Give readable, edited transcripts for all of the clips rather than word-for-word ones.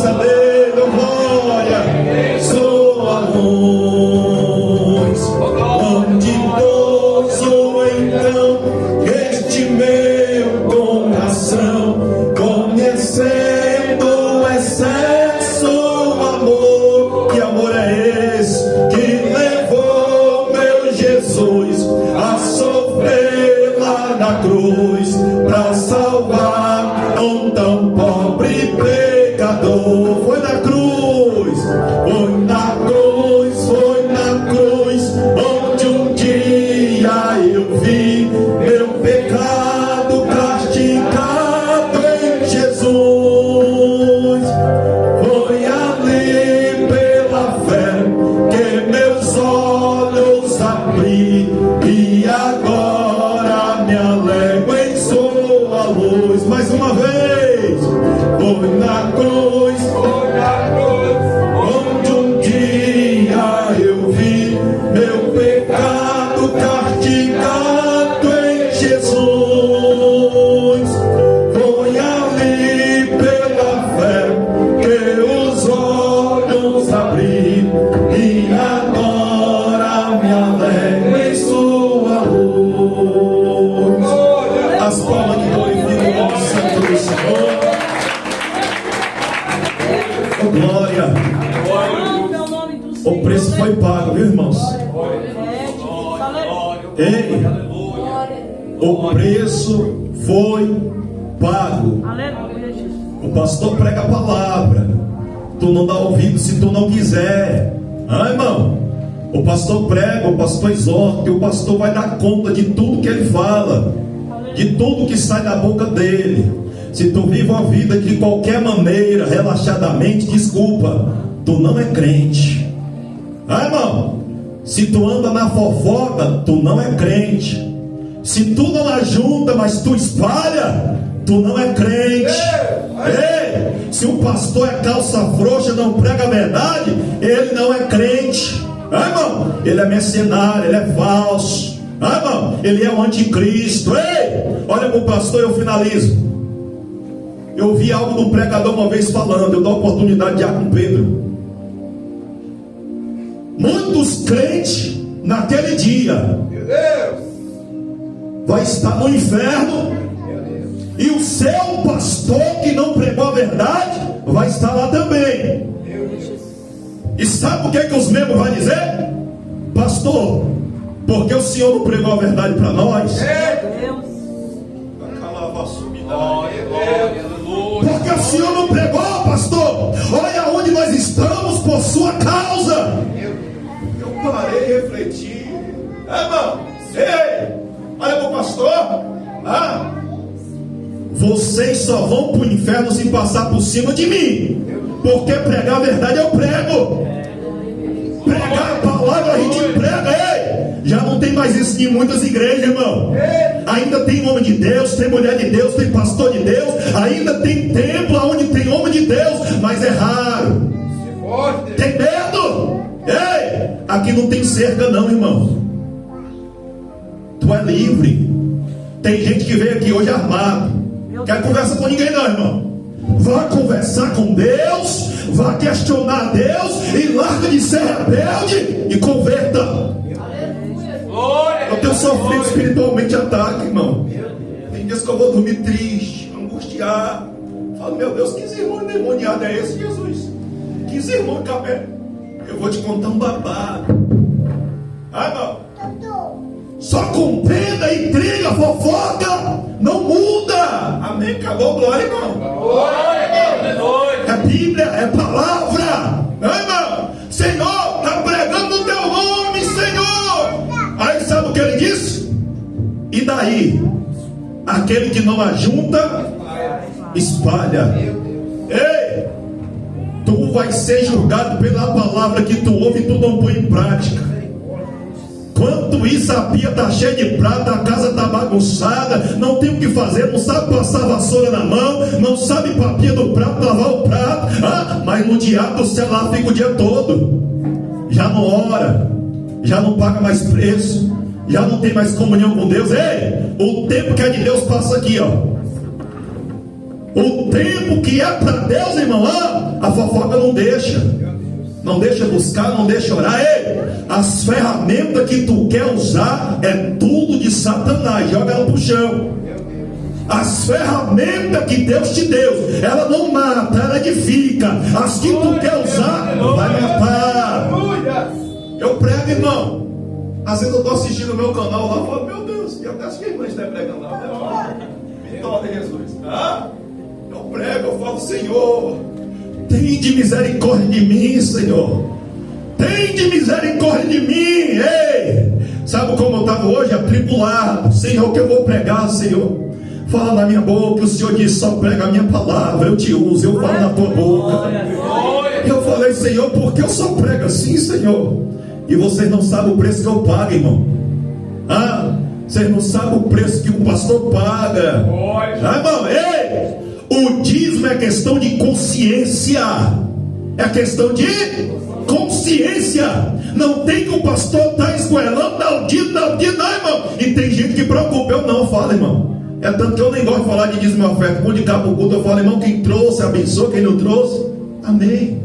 presença dele, oh glória. Sou a luz, onde pousou então este meu coração, conhecendo o excesso amor. Que amor é esse que levou meu Jesus a sofrer lá na cruz para salvar um tão pobre pecador? Foi na cruz, foi na cruz, foi na cruz, onde um dia eu vi meu pecado castigado em Jesus. Foi ali pela fé que meus olhos abri, e agora me alegro em sua luz. Mais uma vez, foi na cruz, onde um dia eu vi meu pecado castigado em Jesus. Foi ali pela fé que os olhos abri, e agora me alegro em sua luz. As palmas que glorificam o nome santo do Senhor. Oh glória. O preço foi pago, viu, irmãos? Ei, o preço foi pago. O pastor prega a palavra, tu não dá ouvido se tu não quiser. Ah, irmão, o pastor prega, o pastor exorta, e o pastor vai dar conta de tudo que ele fala, de tudo que sai da boca dele. Se tu vive uma vida de qualquer maneira, relaxadamente, desculpa, tu não é crente. Ah, irmão, se tu anda na fofoca, tu não é crente. Se tu não ajunta, mas tu espalha, tu não é crente. Ei, se o pastor é calça frouxa, não prega a verdade, ele não é crente. Ah, irmão, ele é mercenário, ele é falso. Ah, irmão, ele é o anticristo. Ei, olha para o pastor, eu finalizo. Eu vi algo do pregador uma vez falando, eu dou a oportunidade de ir com Pedro. Muitos crentes naquele dia, meu Deus, vai estar no inferno, e o seu pastor que não pregou a verdade vai estar lá também. E sabe o que os membros vão dizer? Pastor, porque o senhor não pregou a verdade para nós? Porque o senhor não pregou, pastor? Olha onde nós estamos por sua causa. Eu parei e refleti. Irmão, ei, olha para o pastor. Vocês só vão para o inferno se passar por cima de mim, porque pregar a verdade eu prego. Pregar a palavra a gente prega. Ei, já não tem mais isso em muitas igrejas, irmão. Ainda tem homem de Deus, tem mulher de Deus, tem pastor de Deus, ainda tem templo onde tem homem de Deus, mas é raro. Tem medo? Ei, aqui não tem cerca não, irmão. Tu é livre. Tem gente que veio aqui hoje armado. Quer conversar com ninguém não, irmão. Vá conversar com Deus, vá questionar Deus, e larga de ser rebelde e converta. Eu tenho sofrido espiritualmente ataque, irmão. Tem dias que eu vou dormir triste, angustiado. Falo, meu Deus, que irmão endemoniado é esse, Jesus? Que irmão cabelo? Eu vou te contar um babado. Irmão, só contenda, intriga, fofoca não muda. Amém? Acabou, glória, irmão. É Bíblia, é palavra. Irmão, Senhor, está pregando o teu nome, Senhor. Aí sabe o que ele disse? E daí? Aquele que não ajunta, espalha. Ei, tu vai ser julgado pela palavra que tu ouve e tu não põe em prática. Quanto isso, a pia está cheia de prata, a casa está bagunçada, não tem o que fazer, não sabe passar a vassoura na mão, não sabe para a pia do prato lavar o prato, mas no diabo do céu lá fica o dia todo, já não ora, já não paga mais preço, já não tem mais comunhão com Deus. Ei, o tempo que é de Deus passa aqui, ó. O tempo que é para Deus, irmão, a fofoca não deixa. Não deixa buscar, não deixa orar. Ei, as ferramentas que tu quer usar é tudo de Satanás. Joga ela pro chão. As ferramentas que Deus te deu, ela não mata, ela edifica. As que tu quer usar, vai matar. Eu prego, irmão. Às vezes eu estou assistindo o meu canal lá e falo, meu Deus, eu até acho que a irmã está pregando lá. Vitória, Jesus. Eu prego, eu falo, Senhor, tem de misericórdia de mim, Senhor. Tem de misericórdia de mim. Ei, sabe como eu estava hoje? Atribulado. Senhor, o que eu vou pregar, Senhor? Fala na minha boca. O Senhor disse, só prega a minha palavra. Eu te uso, eu falo na tua boca. Eu falei, Senhor, por que eu só prego assim, Senhor? E vocês não sabem o preço que eu pago, irmão. Vocês não sabem o preço que o pastor paga. Irmão, ei, o dízimo é questão de consciência. É questão de consciência. Não tem que o pastor estar esgoelando, não, irmão. E tem gente que preocupa. Eu não falo, irmão. É tanto que eu nem gosto de falar de dízimo e oferta. Quando de cá pro culto eu falo, irmão, quem trouxe, abençoa, quem não trouxe, amém.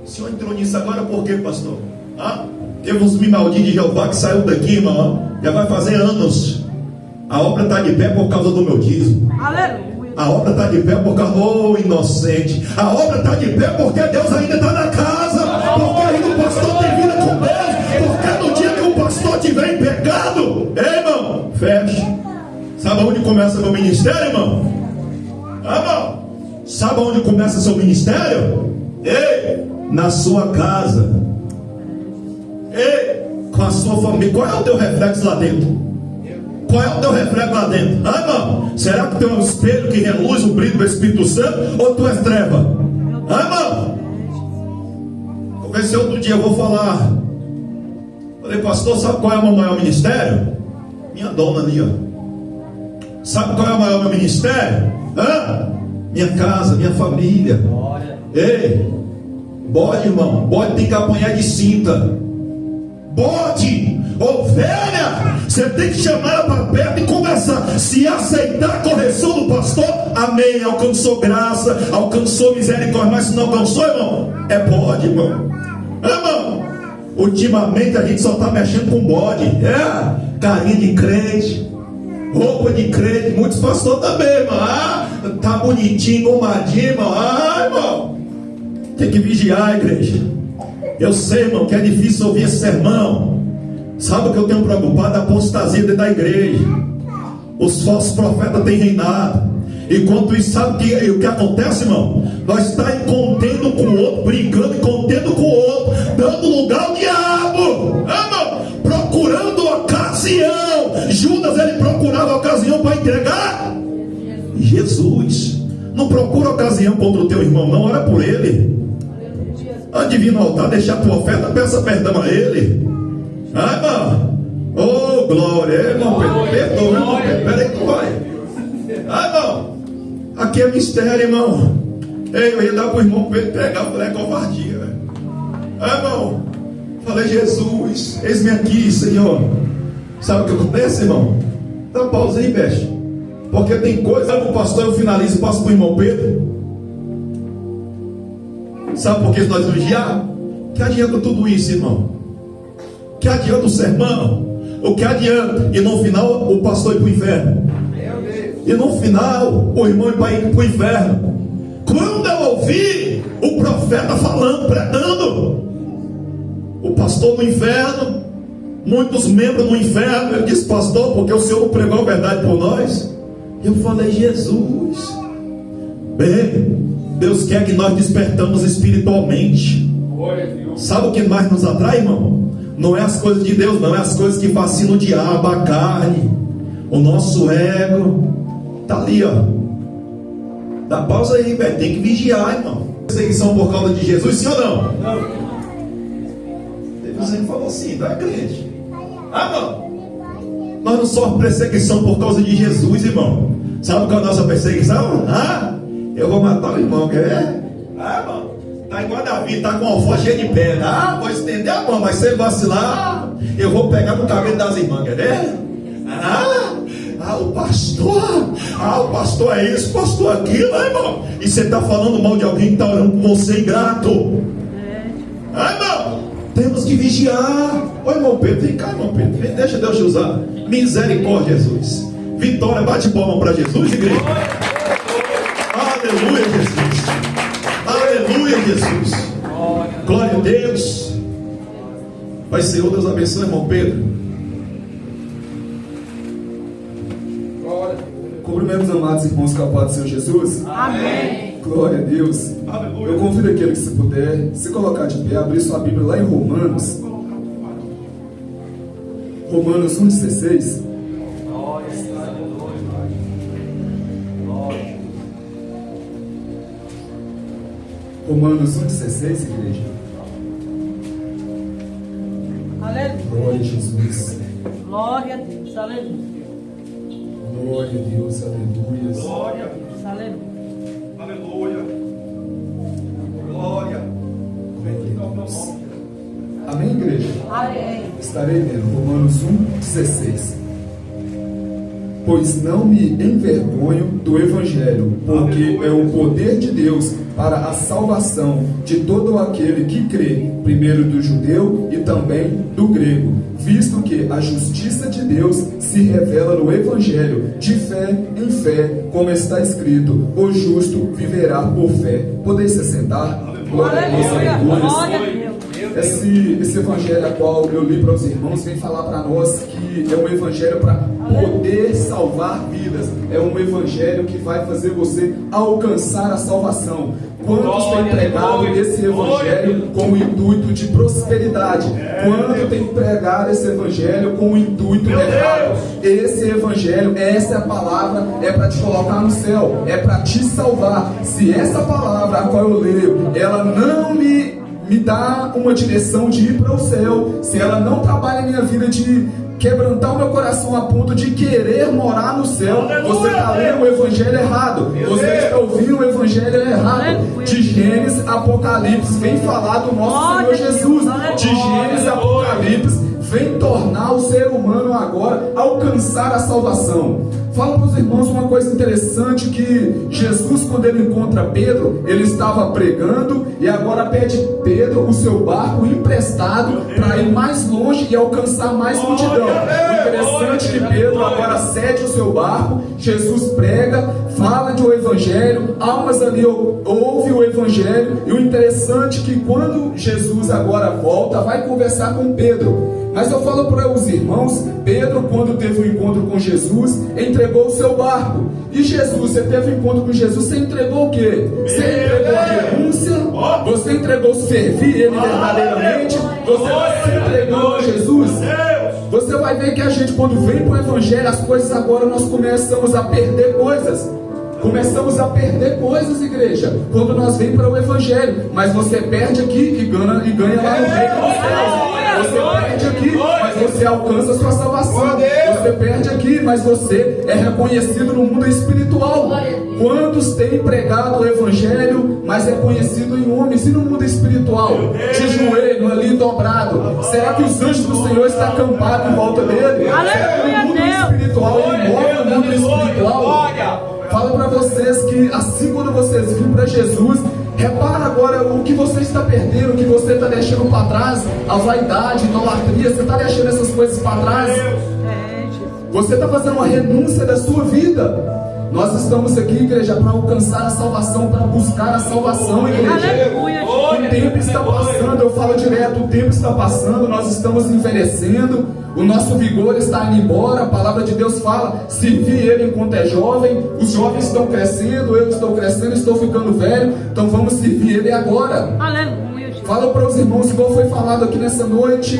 O senhor entrou nisso agora por quê, pastor? Teve uns me maldinhos de Jeová que saiu daqui, irmão. Já vai fazer anos. A obra está de pé por causa do meu dízimo. Aleluia. A obra está de pé por causa, inocente. A obra está de pé porque Deus ainda está na casa. Porque ainda o pastor tem vida com Deus. Porque no dia que o pastor estiver em pecado, irmão, fecha. Sabe onde começa meu ministério, irmão? Irmão, sabe onde começa seu ministério? Ei, na sua casa. Ei, com a sua família. Qual é o teu reflexo lá dentro? Qual é o teu reflexo lá dentro? Irmão, será que tu é um espelho que reluz o brilho do Espírito Santo? Ou tu és treva? Irmão, conversei outro dia, eu vou falar. Falei, pastor, sabe qual é o meu maior ministério? Minha dona ali, ó. Sabe qual é o maior meu ministério? Minha casa, minha família. Ei, bode, irmão. Bode tem que apanhar de cinta. Bode, ovelha, você tem que chamar ela para perto e começar. Se aceitar a correção do pastor, amém, alcançou graça, alcançou misericórdia. Mas se não alcançou, irmão, é bode, irmão. Irmão, ultimamente a gente só está mexendo com bode. Carinha de crente, roupa de crente. Muitos pastores também, irmão. Tá bonitinho, gomadinho, irmão. Irmão, tem que vigiar, igreja. Eu sei, irmão, que é difícil ouvir esse sermão. Sabe o que eu tenho preocupado? A apostasia dentro da igreja. Os falsos profetas têm reinado. Enquanto isso, sabe o que acontece, irmão? Nós estamos contendo com o outro, brigando e contendo com o outro, dando lugar ao diabo, irmão, procurando ocasião. Judas, ele procurava ocasião para entregar Jesus. Não procura ocasião contra o teu irmão, não, ora por ele. Antes de vir no altar, deixar a tua oferta, peça perdão a ele. Irmão, oh glória, irmão, perdoa, irmão, peraí que tu vai. Irmão, aqui é mistério, irmão. Ei, eu ia dar para o irmão para ele pegar, eu falei, é covardia. Irmão, falei, Jesus, eis-me aqui, Senhor. Sabe o que acontece, irmão? Dá pausa aí, Beste. Porque tem coisa, sabe o pastor, eu finalizo e passo para o irmão Pedro. Sabe por que nós vigiar? Que adianta tudo isso, irmão? Que adianta o sermão? O que adianta? E no final o pastor ir para o inferno. E no final o irmão ir para o inferno. Quando eu ouvi o profeta falando, pregando, o pastor no inferno, muitos membros no inferno. Eu disse, pastor, porque o senhor não pregou a verdade por nós? Eu falei, Jesus, bem, Deus quer que nós despertamos espiritualmente. Sabe o que mais nos atrai, irmão? Não é as coisas de Deus, não é as coisas que fascinam o diabo, a carne, o nosso ego. Tá ali, ó. Dá pausa aí, velho. Tem que vigiar, irmão. Perseguição por causa de Jesus, sim ou não? Não. Deus falou assim, tá crente? Irmão, nós não somos perseguição por causa de Jesus, irmão. Sabe qual é a nossa perseguição? Eu vou matar o irmão, quer? Irmão, tá igual Davi, tá com o alforje cheio de pedra. Vou estender a mão, mas se ele vacilar, eu vou pegar no cabelo das irmãs, quer ver? o pastor é isso, pastor é aquilo, irmão. E você está falando mal de alguém que está orando por você, ingrato. Irmão, temos que vigiar. Ô irmão Pedro, vem cá, irmão Pedro, vem, deixa Deus te usar. Misericórdia, Jesus. Vitória, bate palma para Jesus, igreja. Aleluia, Jesus. Aleluia, Jesus. Glória a Deus. Pai Senhor, Deus abençoe, irmão Pedro. Cumprimento os amados irmãos com a paz do Senhor Jesus. Amém. Glória a Deus. Aleluia. Eu convido aquele que, se puder, se colocar de pé, abrir sua Bíblia lá em Romanos 1,16. Romanos 1,16, igreja. Aleluia. Glória a Jesus. Glória a Deus. Aleluia. Glória a Deus. Aleluia. Glória. Aleluia. Aleluia. Glória. Amém, igreja? Amém. Estarei lendo Romanos 1,16. Pois não me envergonho do Evangelho, porque é o poder de Deus para a salvação de todo aquele que crê, primeiro do judeu e também do grego, visto que a justiça de Deus se revela no Evangelho, de fé em fé, como está escrito: o justo viverá por fé. Podeis se sentar? Glória a Deus, aleluia. Glória a Deus. Esse evangelho a qual eu li para os irmãos vem falar para nós que é um evangelho para poder salvar vidas. É um evangelho que vai fazer você alcançar a salvação. Quantos têm pregado esse evangelho com o intuito de prosperidade? Quanto tem pregado esse evangelho com o intuito errado? Esse evangelho, essa é a palavra, é para te colocar no céu, é para te salvar. Se essa palavra a qual eu leio, ela não me dá uma direção de ir para o céu, se ela não trabalha a minha vida de quebrantar o meu coração a ponto de querer morar no céu, você está lendo o evangelho errado, você está ouvindo o evangelho errado. De Gênesis a Apocalipse vem falar do nosso Senhor Jesus. De Gênesis a Apocalipse vem tornar o ser humano agora alcançar a salvação. Fala para os irmãos uma coisa interessante, que Jesus, quando ele encontra Pedro, ele estava pregando e agora pede Pedro o seu barco emprestado para ir mais longe e alcançar mais multidão. O interessante é que Pedro agora cede o seu barco, Jesus prega, fala de um evangelho, almas ali ouvem o evangelho, e o interessante é que quando Jesus agora volta, vai conversar com Pedro. Mas eu falo para os irmãos, Pedro, quando teve um encontro com Jesus, entregou o seu barco. E Jesus, você teve um encontro com Jesus, você entregou o quê? Você entregou a renúncia? Você entregou servir Ele verdadeiramente? Você entregou a Jesus? Você vai ver que a gente, quando vem para o Evangelho, as coisas agora, nós começamos a perder coisas. Começamos a perder coisas, igreja, quando nós vem para o Evangelho. Mas você perde aqui e ganha lá no reino dos céus. Você perde aqui, mas você alcança a sua salvação. Você perde aqui, mas você é reconhecido no mundo espiritual. Quantos têm pregado o Evangelho, mas é conhecido em homens e no mundo espiritual? De joelho ali dobrado. Será que os anjos do Senhor estão acampados em volta dele? Será que no mundo espiritual ele move o mundo espiritual? Falo para vocês que assim, quando vocês virem para Jesus, repara agora o que você está perdendo, o que você está deixando para trás, a vaidade, a idolatria, você está deixando essas coisas para trás. Você está fazendo uma renúncia da sua vida. Nós estamos aqui, igreja, para alcançar a salvação, para buscar a salvação, igreja. O tempo está passando, eu falo direto, o tempo está passando, nós estamos envelhecendo, o nosso vigor está indo embora. A palavra de Deus fala: servir Ele enquanto é jovem. Os jovens estão crescendo, eu estou crescendo, estou ficando velho, então vamos servir Ele agora. Aleluia. Fala para os irmãos, igual foi falado aqui nessa noite,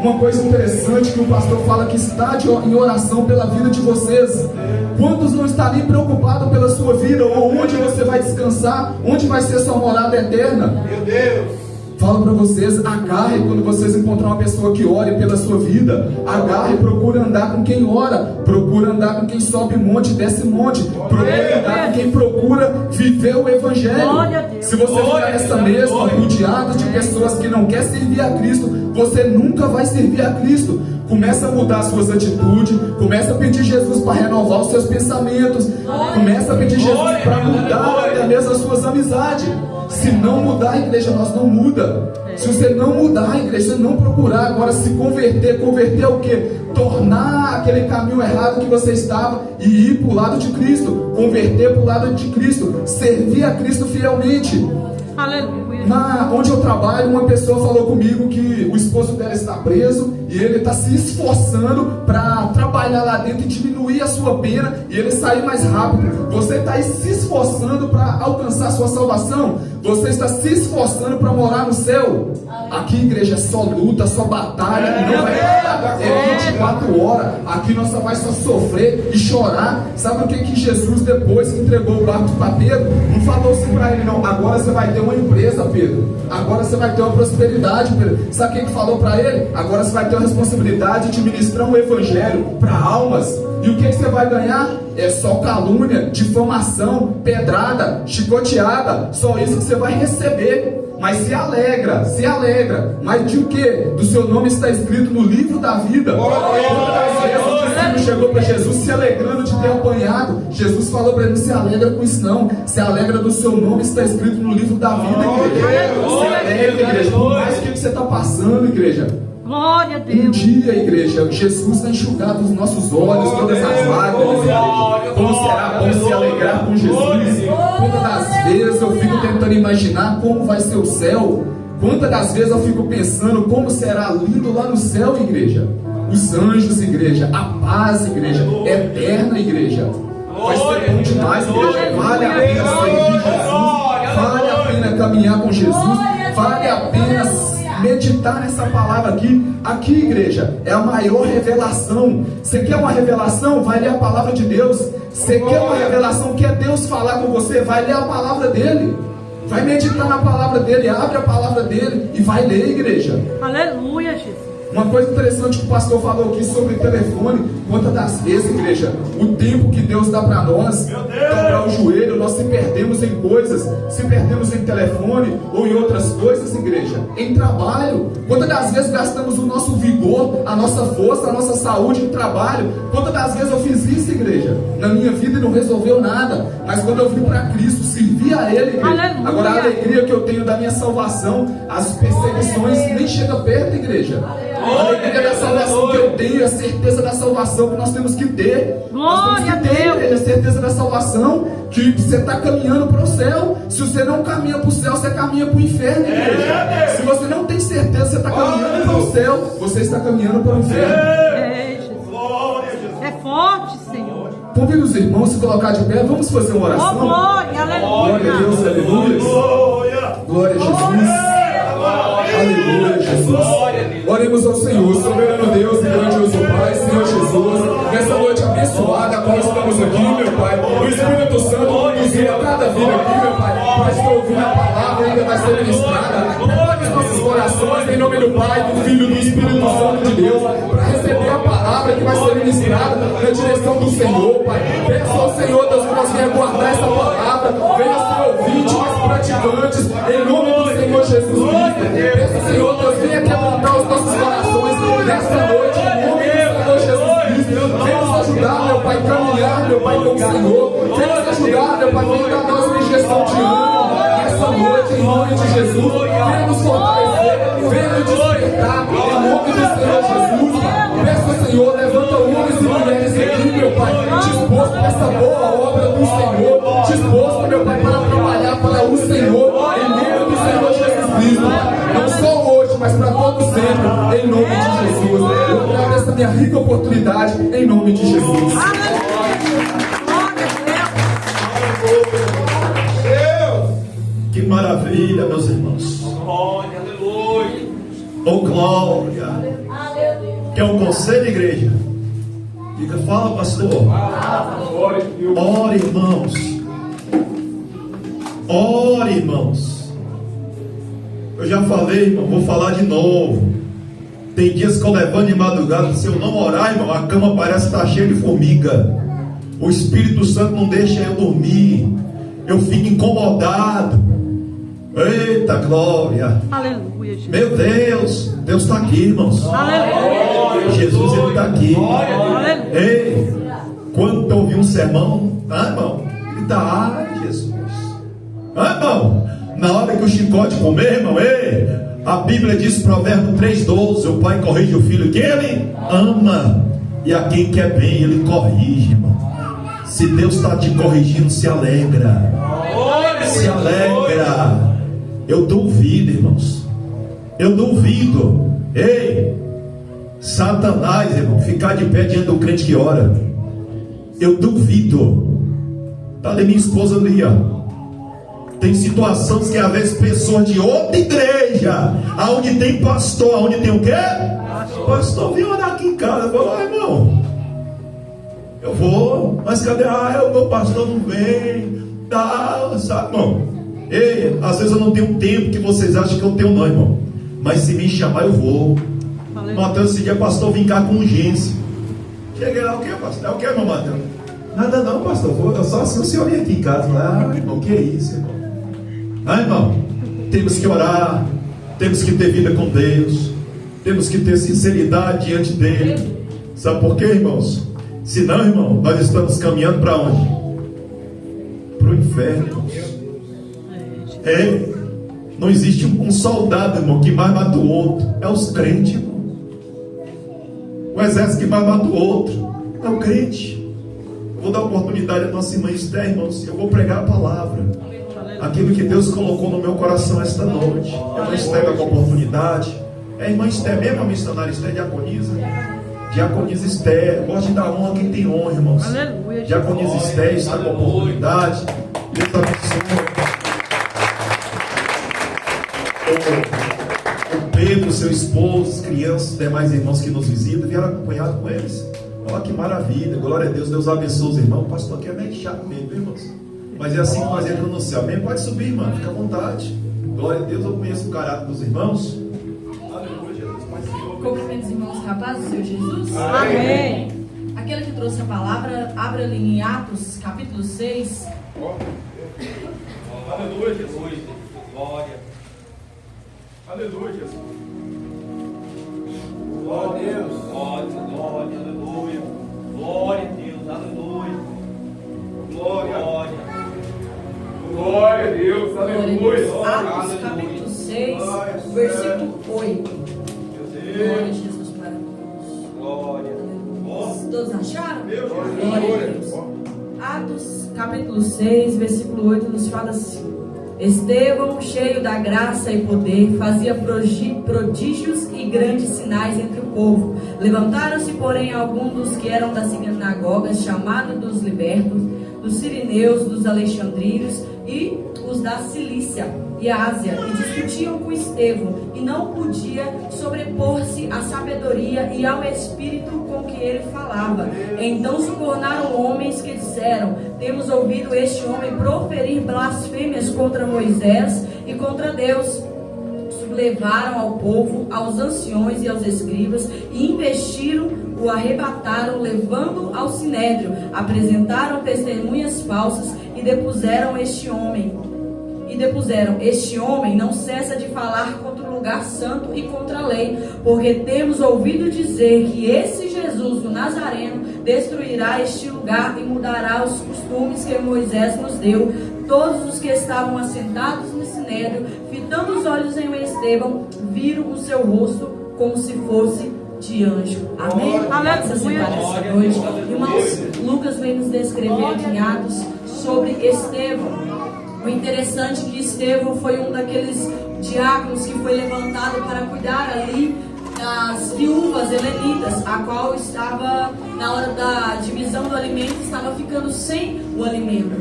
uma coisa interessante que o pastor fala, que está em oração pela vida de vocês. Quantos não estão ali preocupados pela sua vida, ou onde você vai descansar, onde vai ser sua morada eterna? Meu Deus! Falo para vocês, agarre quando vocês encontrar uma pessoa que ore pela sua vida. Agarre, procure andar com quem ora. Procure andar com quem sobe monte, desce monte. Procure andar com quem procura viver o Evangelho. Se você ficar nessa mesa rodeado de pessoas que não querem servir a Cristo, você nunca vai servir a Cristo. Começa a mudar as suas atitudes, começa a pedir Jesus para renovar os seus pensamentos, começa a pedir Jesus para mudar até mesmo as suas amizades. Se não mudar a igreja, nós não muda. Se você não mudar a igreja, não procurar agora se converter é o quê? Tornar aquele caminho errado que você estava e ir para o lado de Cristo, converter para o lado de Cristo, servir a Cristo fielmente. Aleluia. Onde eu trabalho, uma pessoa falou comigo que o esposo dela está preso e ele está se esforçando para trabalhar lá dentro e diminuir a sua pena e ele sair mais rápido. Você está aí se esforçando para alcançar a sua salvação? Você está se esforçando para morar no céu? Aqui, igreja, é só luta, só batalha, não vai parar. É 24 horas. Aqui nós só vai só sofrer e chorar. Sabe o que Jesus, depois que entregou o barco para Pedro, não falou assim para ele, não: agora você vai ter uma empresa, Pedro. Agora você vai ter uma prosperidade, Pedro. Sabe o que falou para ele? Agora você vai ter a responsabilidade de ministrar um evangelho para almas. E o que você vai ganhar? É só calúnia, difamação, pedrada, chicoteada. Só isso que você vai receber. Mas se alegra. Mas de o que? Do seu nome está escrito no livro da vida. Quantas vezes o discípulo chegou para Jesus se alegrando de ter apanhado? Jesus falou para ele: não se alegra com isso não. Se alegra do seu nome está escrito no livro da vida, igreja. Se alegra, igreja. Por mais que você está passando, igreja. Glória a Deus. Um dia, igreja, Jesus vai enxugar dos nossos olhos todas as lágrimas, igreja. Como será bom se alegrar com Jesus. Quantas das vezes eu fico tentando imaginar como vai ser o céu. Quantas das vezes eu fico pensando como será lindo lá no céu, igreja. Os anjos, igreja. A paz, igreja. Eterna, igreja. Vai ser bom demais, igreja. Vale a pena servir Jesus. Vale a pena caminhar com Jesus. Vale a pena meditar nessa palavra aqui, igreja, é a maior revelação. Você quer uma revelação? Vai ler a palavra de Deus. Você quer uma revelação? Quer Deus falar com você? Vai ler a palavra dele. Vai meditar na palavra dele, abre a palavra dele e vai ler, igreja. Aleluia, Jesus. Uma coisa interessante que o pastor falou aqui sobre telefone. Quantas das vezes, igreja, o tempo que Deus dá para nós, dobrar o joelho, nós se perdemos em coisas, se perdemos em telefone ou em outras coisas, igreja, em trabalho. Quantas das vezes gastamos o nosso vigor, a nossa força, a nossa saúde em trabalho? Quantas das vezes eu fiz isso, igreja, na minha vida e não resolveu nada? Mas quando eu vim para Cristo, servi a Ele, igreja. Aleluia. Agora a alegria que eu tenho da minha salvação, as perseguições nem chegam perto, igreja. A alegria da salvação que eu tenho, a certeza da salvação que nós temos que ter. Nós temos que ter, igreja, a certeza da salvação que você está caminhando para o céu. Se você não caminha para o céu, você caminha para o inferno, igreja. Se você não tem certeza, você está caminhando para o céu, você está caminhando para o inferno. É, Jesus. É forte, Senhor. Convido os irmãos a se colocar de pé. Vamos fazer uma Oh, oração. glória, aleluia. Glória a Deus, aleluia. Glória a Jesus. Aleluia, Jesus. Oremos ao Senhor, soberano Deus e grandioso Pai, Senhor Jesus, nessa noite abençoada, a qual estamos aqui, meu Pai. O Espírito Santo conduziu a cada vida aqui, meu Pai, para estar ouvindo a palavra ainda vai ser ministrada. Prepare os nossos corações, em nome do Pai, do Filho e do Espírito Santo de Deus, para receber a palavra que vai ser ministrada na direção do Senhor, Pai. Peço ao Senhor, Deus, que nós venha guardar essa palavra, venha ser ouvinte, mas praticantes, em nome do Senhor Jesus Cristo. Peço, Senhor, Deus, venha quebrantar os nossos corações nessa noite, em nome do Senhor Jesus Cristo. Venha nos ajudar, meu Pai, caminhar, meu Pai, com o Senhor. Venha nos ajudar, meu Pai, venha dar nós uma injeção de ânimo nessa noite, em nome de Jesus. Venha nos fortalecer, venha nos despertar, em nome do Senhor Jesus. Peço, Senhor, levanta homens e mulheres aqui, meu Pai, disposto para essa boa obra do Senhor, disposto, meu Pai, para trabalhar para o Senhor, em nome do Senhor Jesus Cristo. Não só hoje, mas para todo sempre, em nome de Jesus. Eu agradeço a minha rica oportunidade, em nome de Jesus. Que maravilha, meus irmãos. Glória, aleluia. Oh, glória. Quer um conselho, igreja? Diga, fala, pastor. Ore, irmãos. Ore, irmãos. Eu já falei, irmão, vou falar de novo. Tem dias que eu levanto de madrugada, se eu não orar, irmão, a cama parece estar cheia de formiga. O Espírito Santo não deixa eu dormir. Eu fico incomodado. Ei, Eita glória. Aleluia, Jesus. Meu Deus, Deus está aqui, irmãos. Aleluia. Jesus, ele está aqui. Aleluia. Ei, quando tu ouvir um sermão, irmão, grita, ai Jesus. Irmão, na hora que o chicote comer, irmão, ei, a Bíblia diz, Provérbio 3,12, o pai corrige o filho que ele ama, e a quem quer bem ele corrige, irmão. Se Deus está te corrigindo, se alegra. Se alegra. Eu duvido, irmãos. Eu duvido. Ei, Satanás, irmão, ficar de pé diante do crente que ora. Eu duvido. Está ali minha esposa ali, ó. Tem situações que às vezes pessoas de outra igreja, aonde tem pastor, aonde tem o quê? Pastor, vem orar aqui em casa. Eu falo, irmão, eu vou, mas cadê? O meu pastor não vem. Tá, sabe, irmão? Ei, às vezes eu não tenho tempo que vocês acham que eu tenho, não, irmão. Mas se me chamar, eu vou. Mateus, esse dia, pastor, vim cá com urgência. Cheguei lá, o que, pastor? É o que, irmão Mateus? Nada não, pastor. Eu só assim o senhor vem aqui em casa. Irmão, que é isso, irmão? Irmão, temos que orar, temos que ter vida com Deus, temos que ter sinceridade diante dele. Sabe por quê, irmãos? Senão, irmão, nós estamos caminhando para onde? Para o inferno, irmãos. Não existe um soldado, irmão, que mais mata o outro. É os crentes, irmão. O exército que mais mata o outro é o crente. Eu vou dar oportunidade à nossa irmã Esther, irmãos. Eu vou pregar a palavra, aquilo que Deus colocou no meu coração esta noite. A irmã Esther com a oportunidade. É a irmã Esther mesmo, a missionária Esther, diaconisa. Diaconisa Esther. Eu gosto de dar honra a quem tem honra, irmãos. Aleluia. Diaconisa Esther está com a oportunidade. Deus abençoe. O Pedro, seu esposo, as crianças, os demais irmãos que nos visitam, vieram acompanhados com eles. Olha que maravilha, glória a Deus. Deus abençoe os irmãos. O pastor aqui é meio chato mesmo, irmãos. Mas é assim que nós entramos no céu. Amém? Pode subir, irmão, fica à vontade. Glória a Deus, eu conheço o caráter dos irmãos. Aleluia, Jesus. Cumprimentos, irmãos, rapazes, Senhor Jesus. Amém. Aquele que trouxe a palavra, abra ali em Atos, capítulo 6. Aleluia, Jesus. Glória. Aleluia, Jesus. Glória a Deus. Glória, aleluia. Glória a Deus, aleluia. Glória. Glória a Deus, aleluia. Atos, capítulo 6, versículo 8. Glória a Jesus para nós. Glória. Todos acharam? Glória a Deus. Atos, capítulo 6, versículo 8, nos fala assim: Estevão, cheio da graça e poder, fazia prodígios e grandes sinais entre o povo. Levantaram-se, porém, alguns dos que eram das sinagogas, chamados dos libertos, dos sirineus, dos alexandrinos e os da Cilícia e Ásia, e discutiam com Estevão, e não podia sobrepor-se à sabedoria e ao espírito com que ele falava. Então subornaram homens que disseram: temos ouvido este homem proferir blasfêmias contra Moisés e contra Deus. Sublevaram ao povo, aos anciões e aos escribas, e investiram, o arrebataram, levando ao sinédrio, apresentaram testemunhas falsas e depuseram este homem. Este homem não cessa de falar contra o lugar santo e contra a lei, porque temos ouvido dizer que esse Jesus, o Nazareno, destruirá este lugar e mudará os costumes que Moisés nos deu. Todos os que estavam assentados no sinédrio, fitando os olhos em Estevão, viram o seu rosto como se fosse de anjo. Amém? Aleluia. Essa noite, irmãos, Lucas vem nos descrever aqui em Atos sobre Estevão. O interessante é que Estevão foi um daqueles diáconos que foi levantado para cuidar ali das viúvas helenitas, a qual estava, na hora da divisão do alimento, estava ficando sem o alimento.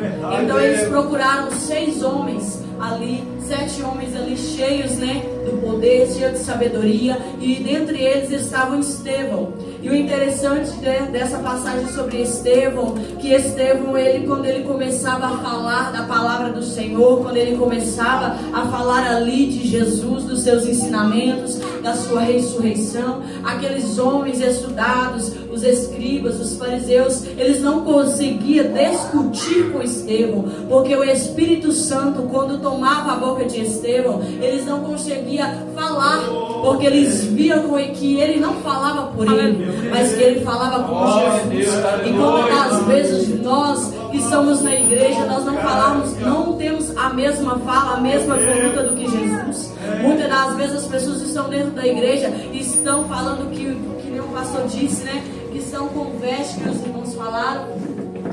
Então eles procuraram 6 homens ali, 7 homens ali cheios, do poder, cheios de sabedoria, e dentre eles estava Estevão. E o interessante dessa passagem sobre Estevão, que Estevão, quando ele começava a falar da palavra do Senhor, quando ele começava a falar falar ali de Jesus, dos seus ensinamentos, da sua ressurreição. Aqueles homens estudados, os escribas, os fariseus, eles não conseguiam discutir com Estevão, porque o Espírito Santo, quando tomava a boca de Estevão, eles não conseguiam falar, porque eles viam que ele não falava por ele, mas que ele falava com Jesus. E quantas vezes nós que estamos na igreja, nós não falamos, não temos a mesma fala, a mesma conduta do que Jesus. Muitas das vezes as pessoas estão dentro da igreja e estão falando que nem o pastor disse, né? Que estão com veste, que os irmãos falaram,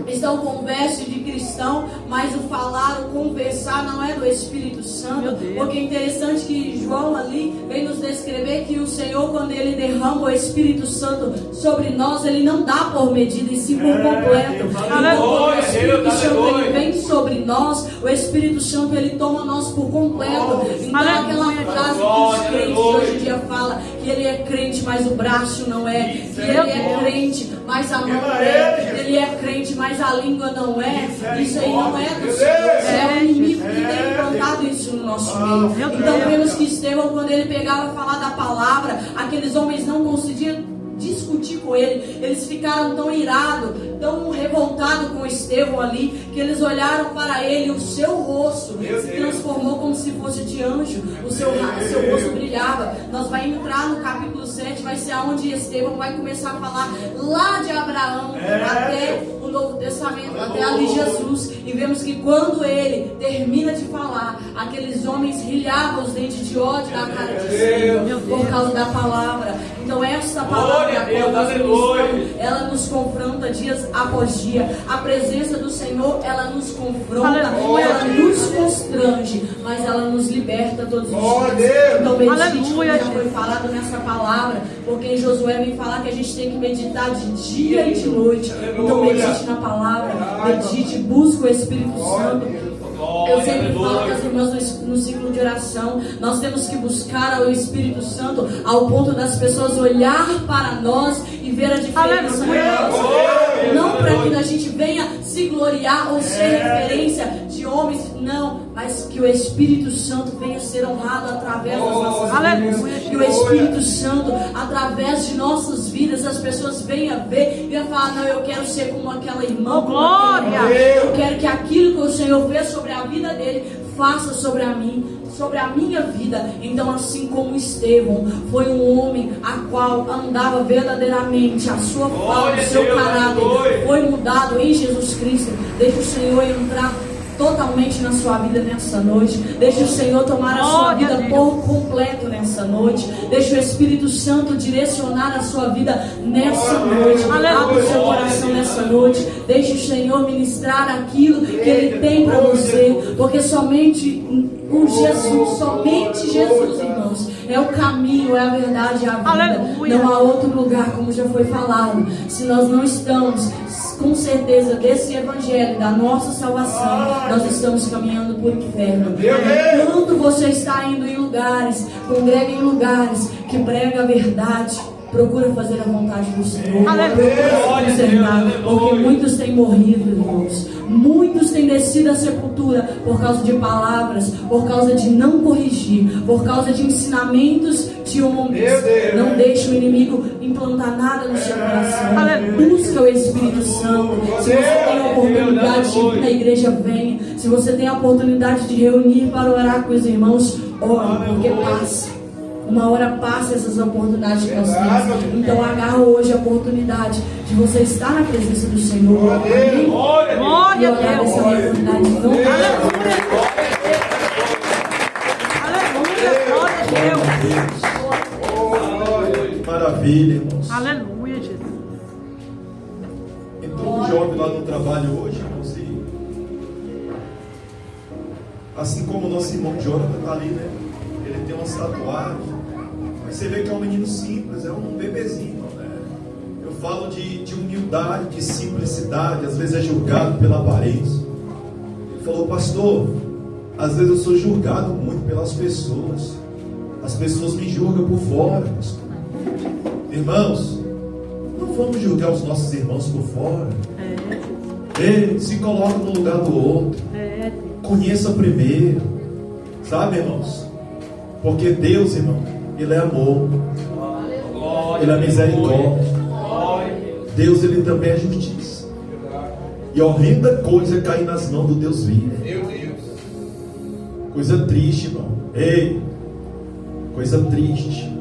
estão com veste de cristão, mas o falar, o conversar não é do Espírito Santo. Porque é interessante que João ali vem nos descrever que o Senhor, quando ele derrama o Espírito Santo sobre nós, ele não dá por medida, e sim por completo. Então, quando o Espírito Santo ele vem sobre nós, o Espírito Santo ele toma nós por completo. Então aquela frase que os crentes hoje em dia falam, que ele é crente, mas o braço não é, que ele é crente, mas a mão não é, ele é crente, mas a língua não é. Isso aí não é do Senhor, é o inimigo que tem implantado isso no nosso meio. Então vemos que Estevão, quando ele pegava a falar da palavra, aqueles homens não conseguiam discutir com ele. Eles ficaram tão irados, tão revoltados com Estevão ali, que eles olharam para ele, o seu rosto se transformou como se fosse de anjo, o seu rosto brilhava. Nós vamos entrar no capítulo 7, vai ser onde Estevão vai começar a falar lá de Abraão até o Novo Testamento, até ali Jesus, e vemos que quando ele termina de falar, aqueles homens rilhavam os dentes de ódio da cara de Estevão por causa da palavra. Então essa palavra ela nos confronta dias após dia. A presença do Senhor, ela nos confronta, ela nos constrange, mas ela nos liberta todos os dias. Então medite, como já foi falado nessa palavra, porque em Josué vem falar que a gente tem que meditar de dia e de noite. Então medite na palavra, medite, busque o Espírito Santo. Eu sempre falo com as irmãs no ciclo de oração, nós temos que buscar o Espírito Santo ao ponto das pessoas olhar para nós e ver a diferença em nós. Não para que a gente venha se gloriar ou ser referência de homens, não, mas que o Espírito Santo venha ser honrado através das nossas vidas. Que o Espírito Santo, através de nossas vidas, as pessoas venham ver e venham falar: não, eu quero ser como aquela irmã, eu quero que aquilo que o Senhor fez sobre a vida dele faça sobre a mim, sobre a minha vida. Então, assim como Estevão foi um homem a qual andava verdadeiramente, a sua fala, o seu caráter foi mudado em Jesus Cristo. Deixa o Senhor entrar totalmente na sua vida nessa noite. Deixa o Senhor tomar a sua vida por completo nessa noite. Deixa o Espírito Santo direcionar a sua vida nessa noite. Abra o seu coração nessa noite. Deixa o Senhor ministrar aquilo que Ele tem para você, porque somente com Jesus, somente Jesus, irmãos, é o caminho, é a verdade, é a vida. Aleluia. Não há outro lugar, como já foi falado. Se nós não estamos com certeza desse evangelho, da nossa salvação, nós estamos caminhando por inferno. Enquanto você está indo em lugares, congrega em lugares que prega a verdade, procura fazer a vontade do Senhor. Procura se consertar, porque muitos têm morrido, irmãos. Muitos têm descido à sepultura por causa de palavras, por causa de não corrigir, por causa de ensinamentos de homens. Não deixe o inimigo implantar nada no seu coração. Busca o Espírito Santo. Se você tem a oportunidade de ir na igreja, venha. Se você tem a oportunidade de reunir para orar com os irmãos, ore, porque passa. Uma hora passa essas oportunidades que nós temos. Então agarra hoje a oportunidade de você estar na presença do Senhor. Amém? Glória a Deus. Essa oportunidade não Maravilha, irmãos. Aleluia, Jesus. Entrou um jovem lá no trabalho hoje, irmãos, e assim como o nosso irmão Jonathan está ali, né? Ele tem uma tatuagem. Mas você vê que é um menino simples, é um bebezinho, né? Eu falo de humildade, de simplicidade, às vezes é julgado pela aparência. Ele falou: pastor, às vezes eu sou julgado muito pelas pessoas. As pessoas me julgam por fora, pastor. Irmãos, não vamos julgar os nossos irmãos por fora. Ei, se coloca no lugar do outro. Conheça primeiro. Sabe, irmãos? Porque Deus, irmão, Ele é amor. Ele é misericórdia. Deus, Ele também é justiça. E horrenda coisa é cair nas mãos do Deus vivo. Coisa triste, irmão. Ei, coisa triste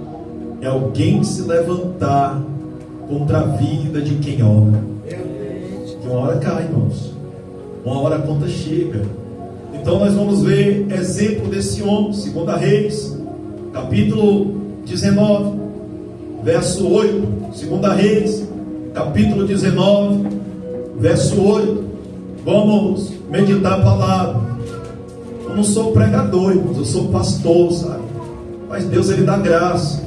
é alguém se levantar contra a vida de quem ora. Que uma hora cai, irmãos. Uma hora a conta chega. Então nós vamos ver exemplo desse homem, 2 Reis, capítulo 19, verso 8. 2 Reis, capítulo 19, verso 8. Vamos meditar a palavra. Eu não sou pregador, irmãos, eu sou pastor, sabe? Mas Deus, Ele dá graça,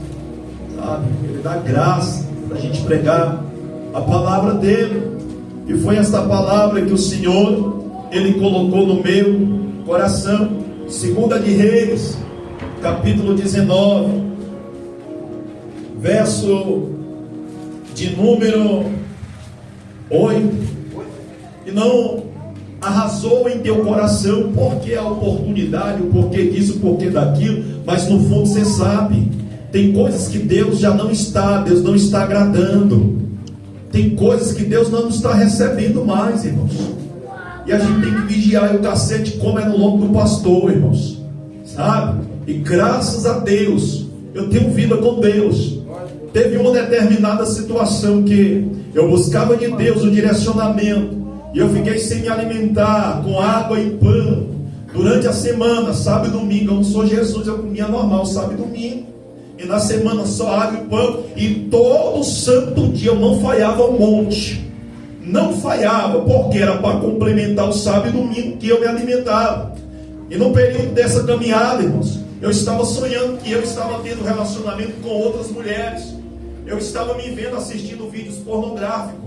sabe? Ele dá graça para a gente pregar a palavra dEle. E foi esta palavra que o Senhor, Ele colocou no meu coração. 2 Reis, capítulo 19, verso de número 8. E não arrasou em teu coração porque a oportunidade, o porquê disso, o porquê daquilo, mas no fundo você sabe, tem coisas que Deus já não está, Deus não está agradando, tem coisas que Deus não está recebendo mais, irmãos. E a gente tem que vigiar, e o cacete como é no lombo do pastor, irmãos, sabe? E graças a Deus eu tenho vida com Deus. Teve uma determinada situação que eu buscava de Deus o direcionamento, e eu fiquei sem me alimentar com água e pão durante a semana, sábado e domingo. Eu não sou Jesus, eu comia normal sábado e domingo, e na semana só água e pão, e todo santo dia eu não falhava um monte. Não falhava, porque era para complementar o sábado e domingo que eu me alimentava. E no período dessa caminhada, irmãos, eu estava sonhando que eu estava tendo relacionamento com outras mulheres. Eu estava me vendo assistindo vídeos pornográficos.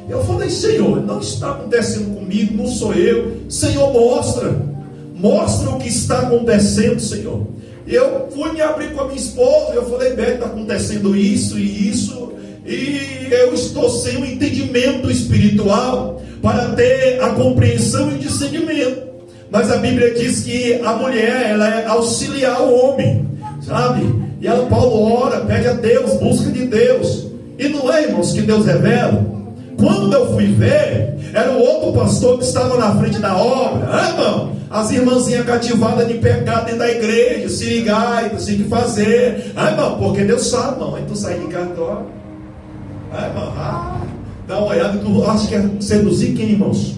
Eu falei: Senhor, não está acontecendo comigo, não sou eu. Senhor, mostra o que está acontecendo, Senhor. Eu fui me abrir com a minha esposa, eu falei: Beto, está acontecendo isso e isso, e eu estou sem o entendimento espiritual para ter a compreensão e o discernimento. Mas a Bíblia diz que a mulher, ela é auxiliar o homem, sabe? E ela, Paulo, ora, pede a Deus, busca de Deus. E não é, irmãos, que Deus revela. Quando eu fui ver, era o outro pastor que estava na frente da obra. Irmão, as irmãzinhas cativadas de pecado dentro da igreja, se ligar, tem que fazer. Irmão, porque Deus sabe, irmão. Aí tu sai de cartório. Irmão, dá uma olhada, tu acha que é seduzir quem, irmãos?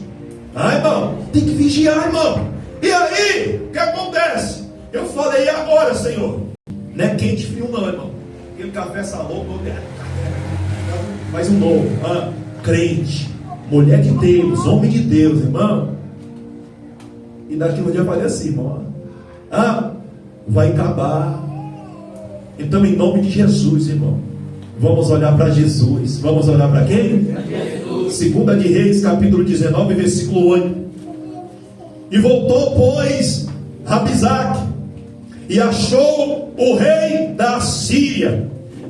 Irmão, tem que vigiar, irmão. E aí, o que acontece? Eu falei: e agora, Senhor? Não é quente frio não, irmão. Aquele café salão, faz um novo. Crente, mulher de Deus, homem de Deus, irmão. E daqui um dia eu falei assim, irmão: vai acabar. Então, em nome de Jesus, irmão, vamos olhar para Jesus. Vamos olhar para quem? Para Jesus. 2 Reis, capítulo 19, versículo 8. E voltou, pois, Rabizaque, e achou o rei da Síria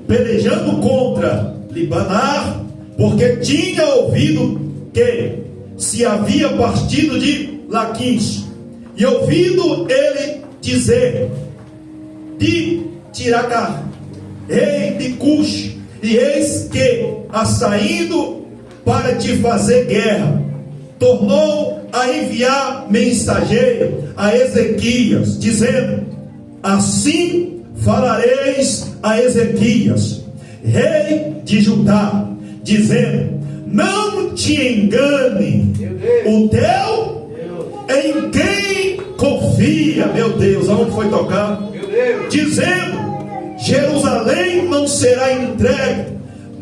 pelejando contra Libanar, porque tinha ouvido que se havia partido de Laquis, e ouvido ele dizer de Tiracá, rei de Cush, e eis que, a saindo para te fazer guerra, tornou a enviar mensageiro a Ezequias, dizendo: assim falareis a Ezequias, rei de Judá, dizendo: não te engane o teu em quem confia. Meu Deus, aonde foi tocar? Dizendo: Jerusalém não será entregue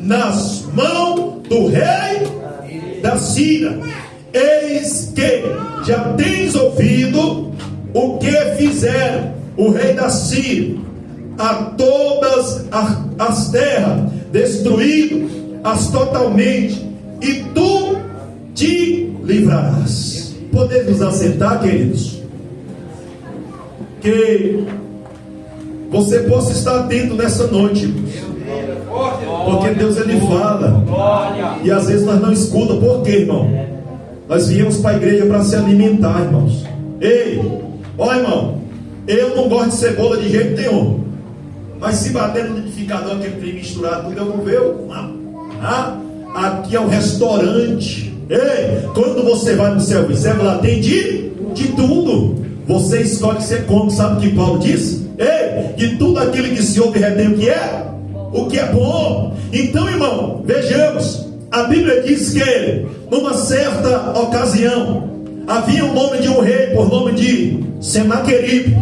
nas mãos do rei da Síria. Eis que já tens ouvido o que fizeram o rei da Síria a todas as terras, destruído-as totalmente, e tu te livrarás. Podemos assentar, queridos? Que você possa estar atento nessa noite, porque Deus, Ele fala, e às vezes nós não escutamos. Por quê, irmão? Nós viemos para a igreja para se alimentar, irmãos. Ei, ó, irmão, Eu não gosto de cebola de jeito nenhum. Mas se bater no liquidificador, aquele trem misturado, tudo, eu vou ver. Aqui é um restaurante. Ei, quando você vai no serviço, lá tem de tudo. Você escolhe que você come. Sabe o que Paulo diz? Ei, de tudo aquilo que se ouve retém o que é bom. Então, irmão, vejamos. A Bíblia diz que numa certa ocasião havia um nome de um rei por nome de Senaqueribe.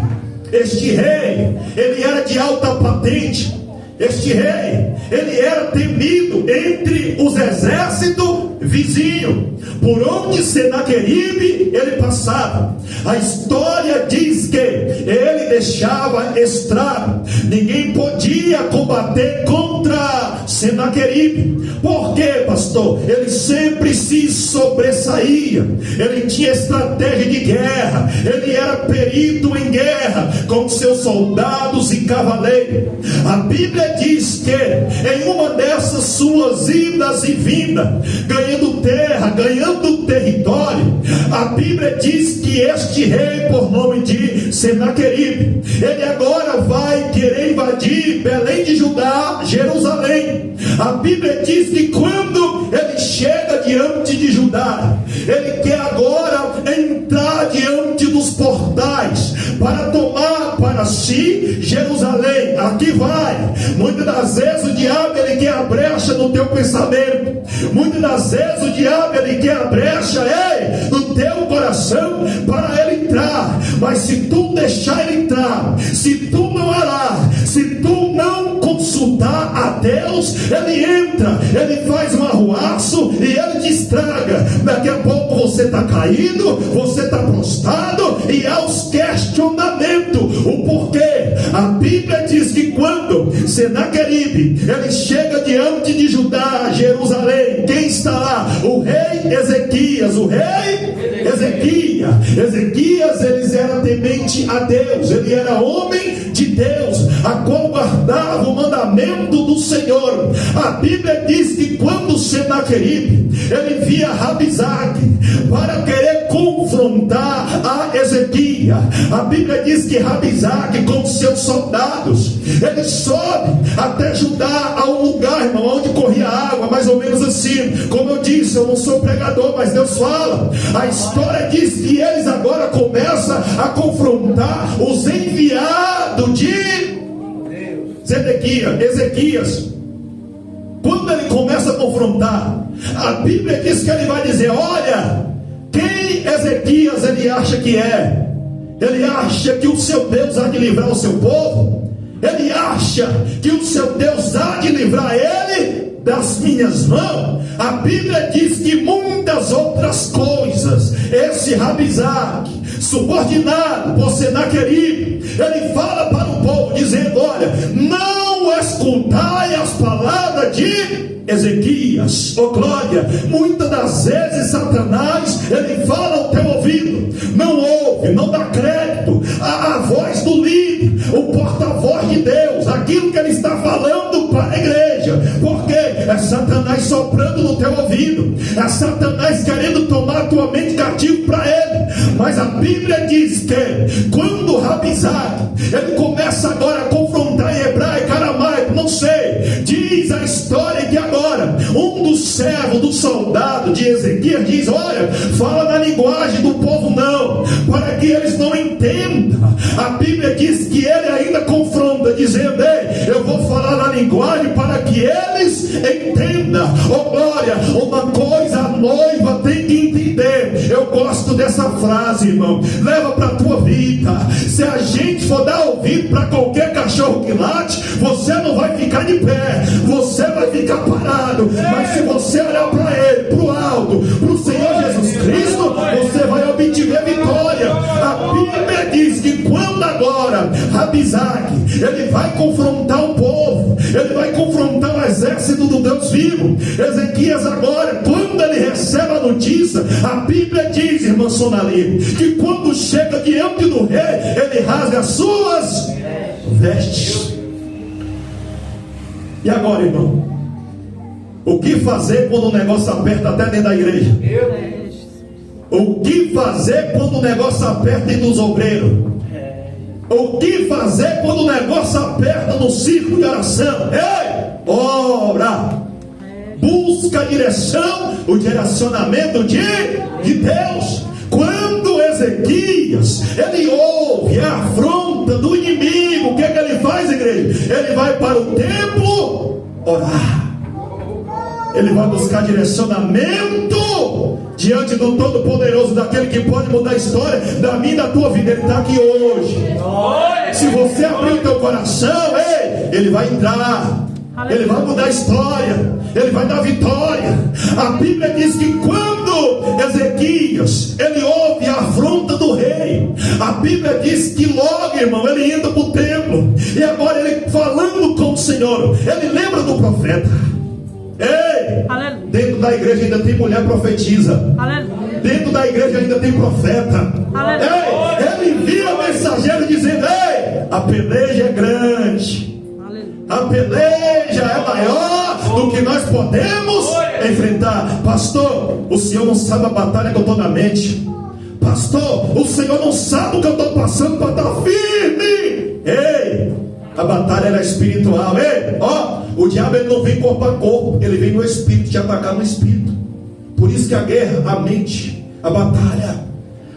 Este rei, ele era de alta patente. Este rei, ele era temido entre os exércitos vizinhos. Por onde Senaqueribe ele passava, a história diz que ele deixava estrago. Ninguém podia combater contra Senaqueribe. Por quê, pastor? Ele sempre se sobressaía. Ele tinha estratégia de guerra. Ele era perito em guerra com seus soldados e cavaleiros. A Bíblia diz que em uma dessas suas idas e vindas, ganhando terra, ganhando território, a Bíblia diz que este rei, por nome de Senaqueribe, ele agora vai querer invadir Belém de Judá, Jerusalém. A Bíblia diz que quando ele chega diante de Judá, ele quer agora entrar diante dos portais para tomar para si Jerusalém. Aqui vai. Muitas das vezes o diabo ele quer a brecha no teu pensamento. Muitas das vezes o diabo ele quer a brecha no teu coração para ele entrar. Mas se tu deixar ele entrar, se tu não orar, se tu não consultar a Deus, ele entra, ele faz um arruaço e ele te estraga. Daqui a pouco você está caído, você está prostrado e há os questionamentos. O porquê? A Bíblia diz que quando Senaqueribe ele chega diante de Judá, Jerusalém, quem está lá? O rei Ezequias. O rei Ezequias, ele era temente a Deus, ele era homem de Deus, a qual guardava o mandamento do Senhor. A Bíblia diz que quando Senaqueribe ele via Rabizaque para querer confrontar a Ezequias, a Bíblia diz que Rabizaque com seus soldados, ele sobe até Judá, a um lugar, irmão, onde corria água, mais ou menos assim. Como eu disse, eu não sou pregador, mas Deus fala. A história diz que eles agora começam a confrontar os enviados de Ezequias. Quando ele começa a confrontar, a Bíblia diz que ele vai dizer: olha, quem Ezequias ele acha que é? Ele acha que o seu Deus há de livrar o seu povo? Ele acha que o seu Deus há de livrar ele das minhas mãos? A Bíblia diz que muitas outras coisas, esse Rabizaque, subordinado por Senaqueribe, ele fala para o povo dizendo: olha, não escutai as palavras de Ezequias. Oh glória! Muitas das vezes Satanás ele fala ao teu ouvido, não ouve, não dá crédito à voz do líder, o porta-voz de Deus, aquilo que ele está falando para a igreja. Porque é Satanás soprando no teu ouvido, é Satanás querendo tomar a tua mente cativo para ele. Mas a Bíblia diz que quando Rabizaque ele começa agora a confrontar em hebraico, aramaico, não sei, diz a história que agora um dos servos, do soldado de Ezequias diz: olha, fala na linguagem do povo não, para que eles não entendam. A Bíblia diz que ele ainda confronta, dizendo: ei, eu vou falar na linguagem para que eles entendam. Oh glória, uma coisa a noiva tem que entender. Eu gosto dessa frase, irmão, leva para a tua vida. Se a gente for dar ouvido para qualquer cachorro que late, você não vai ficar de pé, você vai ficar parado. Mas se você olhar para ele, para o alto, para o Senhor Jesus Cristo, você vai obter vitória. A Bíblia diz que quando agora Rabizaque ele vai confrontar o povo, ele vai confrontar o exército do Deus vivo, Ezequias agora, quando ele recebe a notícia, a Bíblia diz, irmã Sonali, que quando chega diante do rei, ele rasga as suas vestes. E agora, irmão, o que fazer quando o negócio aperta até dentro da igreja? O que fazer quando o negócio aperta dentro dos obreiros? O que fazer quando o negócio aperta no círculo de oração? Ei, ora. Busca a direção, o direcionamento de Deus. Quando Ezequias, ele ouve a afronta do inimigo, o que é que ele faz, igreja? Ele vai para o templo orar. Ele vai buscar direcionamento diante do Todo-Poderoso, daquele que pode mudar a história da minha e da tua vida. Ele está aqui hoje. Se você abrir o teu coração, ele vai entrar. Ele vai mudar a história. Ele vai dar vitória. A Bíblia diz que quando Ezequias, ele ouve a afronta do rei, a Bíblia diz que logo, irmão, ele entra para o templo. E agora ele falando com o Senhor, ele lembra do profeta. Ei, aleluia. Dentro da igreja ainda tem mulher profetiza. Aleluia. Dentro da igreja ainda tem profeta. Aleluia. Ei, ele envia mensageiro dizendo: ei, a peleja é grande. A peleja é maior do que nós podemos enfrentar. Pastor, o senhor não sabe a batalha que eu estou na mente. Pastor, o senhor não sabe o que eu estou passando para estar firme. Ei, a batalha é espiritual. Ei, ó, o diabo ele não vem corpo a corpo, ele vem no espírito, te atacar no espírito. Por isso que a guerra, a mente, a batalha.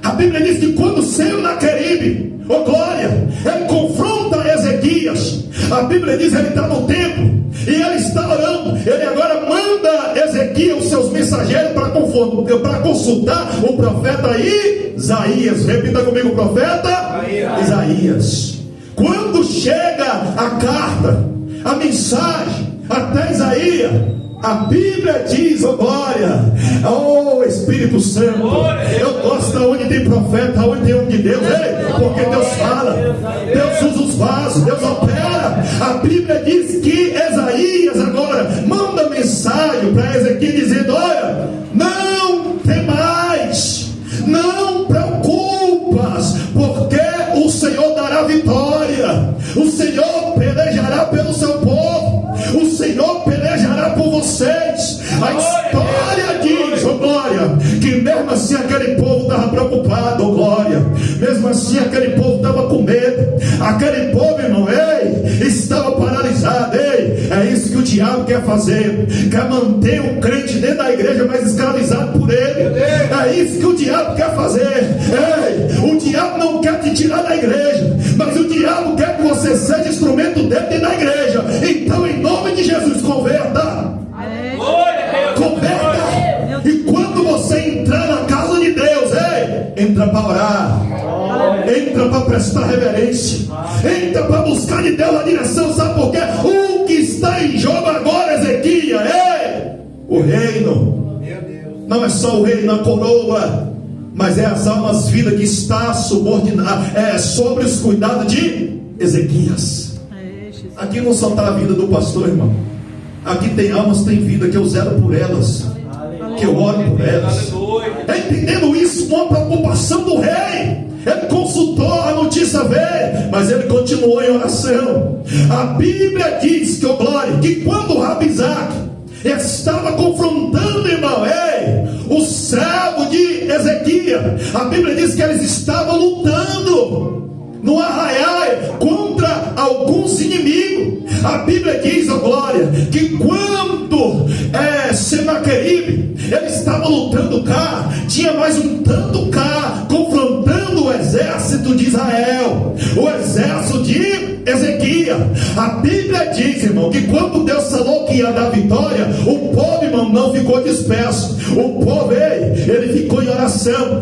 A Bíblia diz que quando Senaqueribe, oh glória, ele confronta Ezequias. A Bíblia diz que ele está no templo e ele está orando. Ele agora manda Ezequias, os seus mensageiros, para consultar o profeta Isaías. Repita comigo, o profeta Isaías. Quando chega a carta, a mensagem até Isaías, a Bíblia diz, oh glória, oh Espírito Santo, eu gosto onde tem profeta, onde tem homem de Deus, porque Deus fala, Deus usa os vasos, Deus opera. A Bíblia diz que Isaías agora manda mensagem para Ezequias dizendo: olha, não tem mais, não preocupas, porque o Senhor dará vitória, o Senhor pelejará pelo seu povo, o Senhor pelejará por vocês. A história diz, oh glória, que mesmo assim aquele povo estava preocupado, oh glória, mesmo assim aquele povo estava com medo, aquele povo, irmão, estava paralisado. É isso que o diabo quer fazer, quer manter o crente dentro da igreja, mas escravizado por ele. É isso que o diabo quer fazer. O diabo não quer te tirar da igreja, mas o diabo quer que você seja instrumento dele dentro da igreja. Então, em nome de Jesus, converta. Converta. E quando você entrar na casa de Deus, entra para orar, entra para prestar reverência, entra para buscar de Deus a direção. Sabe por quê? O que está em jogo agora, Ezequias, o reino. Não é só o reino, a coroa, mas é as almas vidas que está subordinada, sobre os cuidados de Ezequias. Aqui não só está a vida do pastor, irmão. Aqui tem almas, tem vida, que eu zelo por elas, que eu oro por elas. Entendendo isso, uma preocupação do rei. Ele consultou, a notícia veio, mas ele continuou em oração. A Bíblia diz que, oh glória, que quando o Rabizaque estava confrontando, irmão, o servo de Ezequias, a Bíblia diz que eles estavam lutando no arraial contra alguns inimigos. A Bíblia diz, oh glória, que quando Senaqueribe, ele estava lutando cá, tinha mais um tanto cá, confrontando o exército de Israel, o exército de Ezequias. A Bíblia diz, irmão, que quando Deus falou que ia dar vitória, o povo, irmão, não ficou disperso. O povo, ele ficou em oração.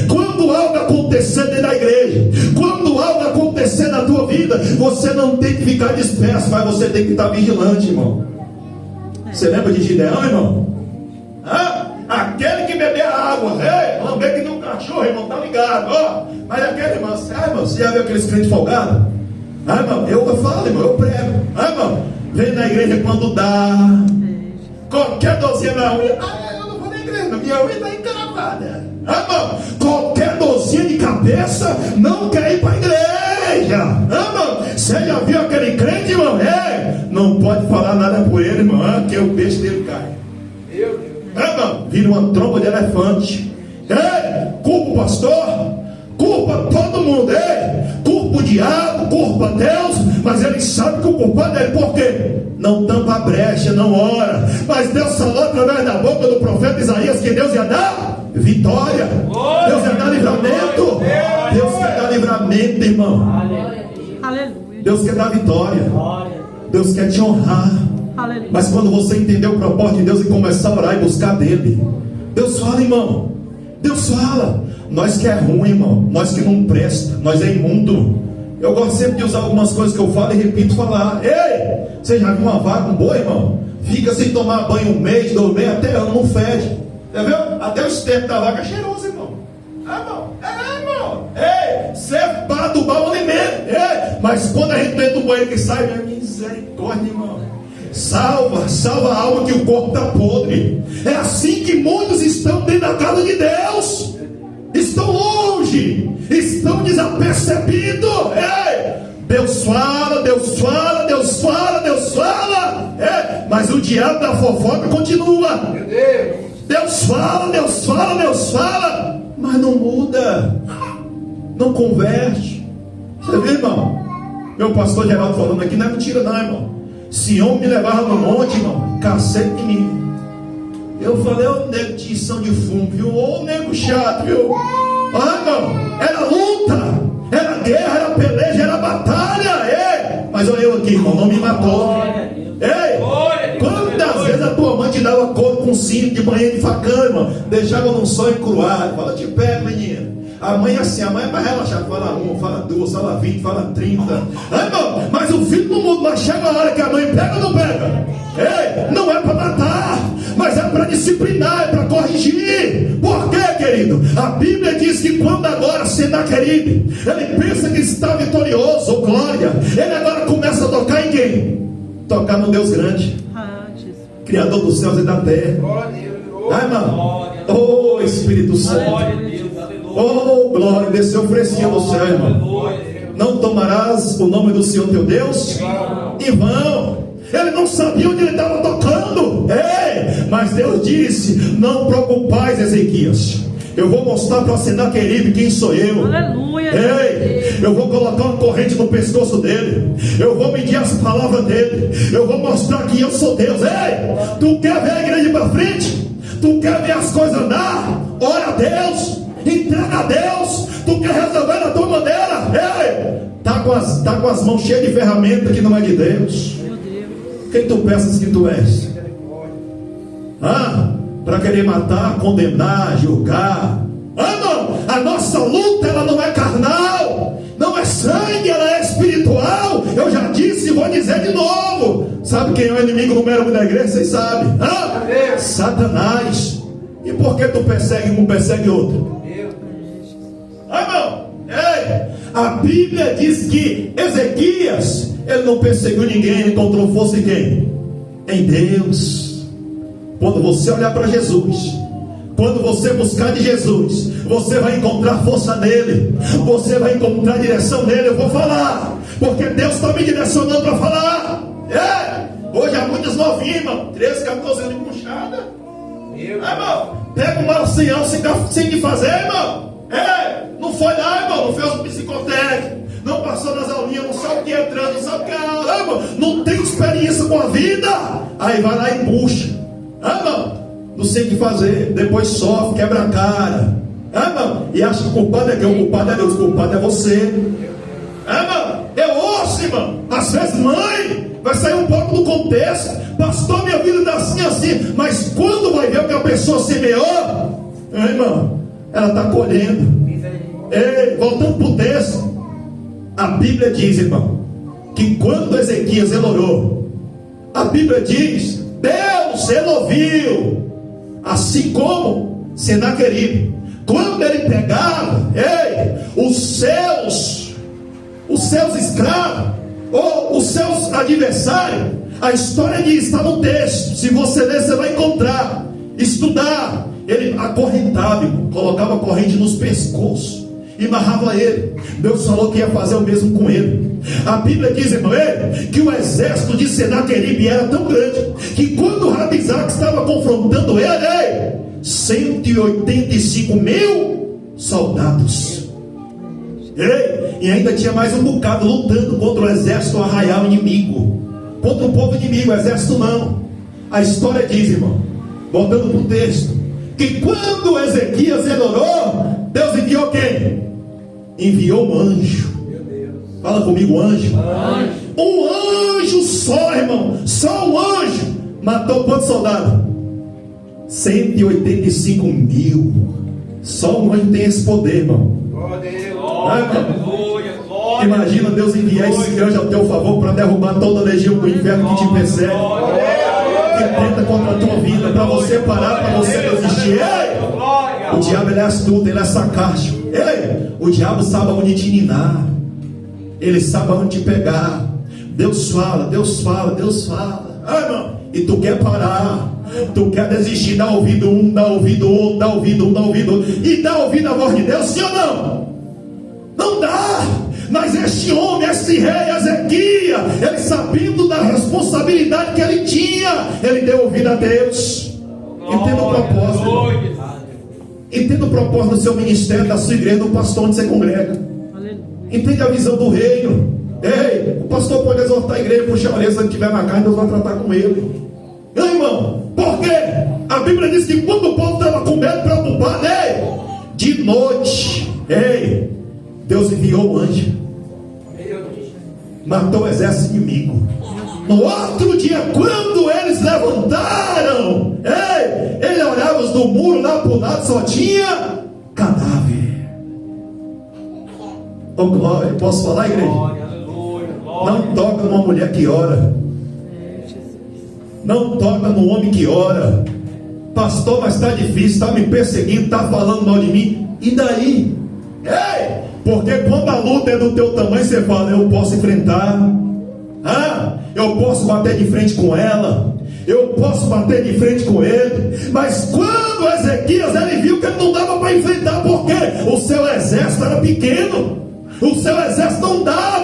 Quando algo acontecer dentro da igreja, quando algo acontecer na tua vida, você não tem que ficar disperso, mas você tem que estar vigilante, irmão. Você lembra de Gideão, irmão? Aquele que bebeu a água, lamber que nem um cachorro, irmão, tá ligado? Mas aquele, irmão, você já viu aqueles crentes folgados? Irmão, eu falo, irmão, eu prego. Irmão, vem na igreja quando dá. Qualquer dorzinha na unha, eu não vou na igreja, minha unha está encravada. Irmão, qualquer dorzinha de cabeça não quer ir para a igreja. Irmão, você já viu aquele crente, irmão? Não pode falar nada por ele, irmão, que o peixe dele cai. Irmão, vira uma tromba de elefante. Culpa o pastor, culpa todo mundo, culpa culpa o diabo, culpa Deus, mas ele sabe que o culpado é ele. Por quê? Não tampa a brecha, não ora. Mas Deus falou através da boca do profeta Isaías que Deus ia dar vitória, Deus ia dar livramento. Deus quer dar livramento, irmão. Aleluia. Deus quer dar vitória, Deus quer te honrar. Aleluia. Mas quando você entender o propósito de Deus e começar a orar e buscar dele, Deus fala, irmão. Deus fala. Nós que é ruim, irmão, nós que não presta, nós é imundo. Eu gosto sempre de usar algumas coisas que eu falo e repito falar. Ei, você já viu uma vaca, um boi, irmão? Fica sem tomar banho 1 mês, 2 meses, até ano, não fede. Entendeu? Até o esterco da vaca é cheiroso, irmão. Irmão. Ei, você é para adubar o alimento. Ei, mas quando a gente entra no banheiro que sai, minha misericórdia, irmão. Salva a alma que o corpo está podre. É assim que muitos estão dentro da casa de Deus. Estão longe, estão desapercebidos. Ei, Deus fala, Deus fala, Deus fala, Deus fala. Mas o diabo da fofoca continua. Deus fala, Deus fala, Deus fala, mas não muda, não converte. Você viu, irmão? Meu pastor Geraldo falando aqui, não é mentira não, irmão. Sião me levava no monte, irmão, cacete em mim. Eu falei, ô nego de tição de fumo, viu? Ô nego chato, viu? Ah, irmão, era luta, era guerra, era peleja, era batalha. Ei, mas olha eu aqui, irmão, não me matou. Ei, quantas vezes a tua mãe te dava couro com cinto de banheiro de facão, irmão? Deixava num sol encruado. Fala, te pego, menina. A mãe é assim, a mãe é mais relaxada. Fala 1, fala 2, fala 20, fala 30. Ah, irmão, mas o filho do mundo, mas chega a hora que a mãe pega ou não pega? Ei, não é para matar, mas é para disciplinar, é para corrigir. Por quê, querido? A Bíblia diz que quando agora Senaqueribe, ele pensa que está vitorioso, ou glória, ele agora começa a tocar em quem? Tocar no Deus grande, Criador dos céus e da terra. Ah, irmão, oh Espírito Santo, oh glória, desceu fresquinho do céu, irmão. Não tomarás o nome do Senhor teu Deus em vão. Ele não sabia onde ele estava tocando. Ei, mas Deus disse: não preocupais, Ezequias, eu vou mostrar para Senaqueribe quem sou eu. Aleluia. Ei, eu vou colocar uma corrente no pescoço dele, eu vou medir as palavras dele, eu vou mostrar que eu sou Deus. Ei, tu quer ver a igreja para frente? Tu quer ver as coisas andar? Ora a Deus, entrega a Deus. Tu quer resolver da tua maneira? Ei, tá com as mãos cheias de ferramenta que não é de Deus. Quem tu pensas que tu és? Para querer matar, condenar, julgar. Não, a nossa luta ela não é carnal, não é sangue, ela é espiritual. Eu já disse e vou dizer de novo. Sabe quem é o inimigo número 1 da igreja? Vocês sabem. Satanás. E por que tu persegue um, persegue outro? Irmão, a Bíblia diz que Ezequias, ele não perseguiu ninguém, ele encontrou força em quem? Em Deus. Quando você olhar para Jesus, quando você buscar de Jesus, você vai encontrar força nele, você vai encontrar direção nele. Eu vou falar, porque Deus está me direcionando para falar. Hoje há muitos novinhos, irmão, 13, 14 anos de puxada. Irmão, pega um marcião sem que fazer, irmão. Não foi lá, irmão, não fez um psicotécnico, não passou nas aulinhas, não sabe o que é entrando, não sabe o que é, irmão, não tem experiência com a vida, aí vai lá e puxa, irmão, não sei o que fazer, depois sofre, quebra a cara, irmão, e acha que o culpado é quem? O culpado é Deus, o culpado é você, irmão. Eu ouço, irmão, às vezes mãe, vai sair um pouco do contexto, pastor, minha vida está assim, mas quando vai ver o que a pessoa semeou, irmão, ela está colhendo. Ei, voltando para o texto, a Bíblia diz, irmão, que quando Ezequias ele orou, a Bíblia diz, Deus ele ouviu, assim como Senaqueribe, quando ele pegava, os seus escravos, ou os seus adversários, a história diz, está no texto, se você ler você vai encontrar, estudar, ele acorrentava, colocava a corrente nos pescoços e amarrava ele. Deus falou que ia fazer o mesmo com ele. A Bíblia diz, irmão, que o exército de Senaqueribe era tão grande que quando Rabizaque estava confrontando ele, 185 mil soldados. E ainda tinha mais um bocado lutando contra o exército arraial inimigo, contra o povo inimigo, o exército não. A história diz, irmão, voltando para o texto, que quando Ezequias ele orou, Deus enviou quem? Enviou um anjo. Fala comigo, anjo. Um anjo só, irmão. Só um anjo matou quantos soldados? 185 mil. Só um anjo tem esse poder, irmão. Imagina Deus enviar esse anjo ao teu favor para derrubar toda a legião do inferno que te persegue, que tenta contra a tua vida, para você parar, para você desistir. Ei! O diabo ele é astuto, ele é sarcástico. Ei! O diabo sabe onde te ninar, ele sabe onde te pegar. Deus fala, Deus fala, Deus fala. Irmão, e tu quer parar, tu quer desistir, dá ouvido um, dá ouvido outro, dá ouvido um, dá ouvido outro, e dá ouvido a voz de Deus, sim ou não? Não dá. Mas este homem, este rei Ezequias, ele sabendo da responsabilidade que ele tinha, ele deu ouvido a Deus. Entenda o propósito. Entenda o propósito do seu ministério, da sua igreja, do pastor onde você congrega. Entende a visão do reino. Ei, o pastor pode exortar a igreja, puxar a orelha, se ele estiver na casa, Deus vai tratar com ele. Ei, irmão, por quê? A Bíblia diz que quando o povo estava com medo, preocupado, de noite, Deus enviou um anjo, matou o exército inimigo. No outro dia, quando eles levantaram, ele olhava os do muro lá pro lado, só tinha cadáver. Oh glória, posso falar, igreja? Não toca numa mulher que ora, não toca no homem que ora. Pastor, mas está difícil, está me perseguindo, está falando mal de mim. E daí? Porque quando a luta é do teu tamanho, você fala, eu posso enfrentar, eu posso bater de frente com ela, eu posso bater de frente com ele. Mas quando Ezequias ele viu que ele não dava para enfrentar, porque o seu exército era pequeno, o seu exército não dava.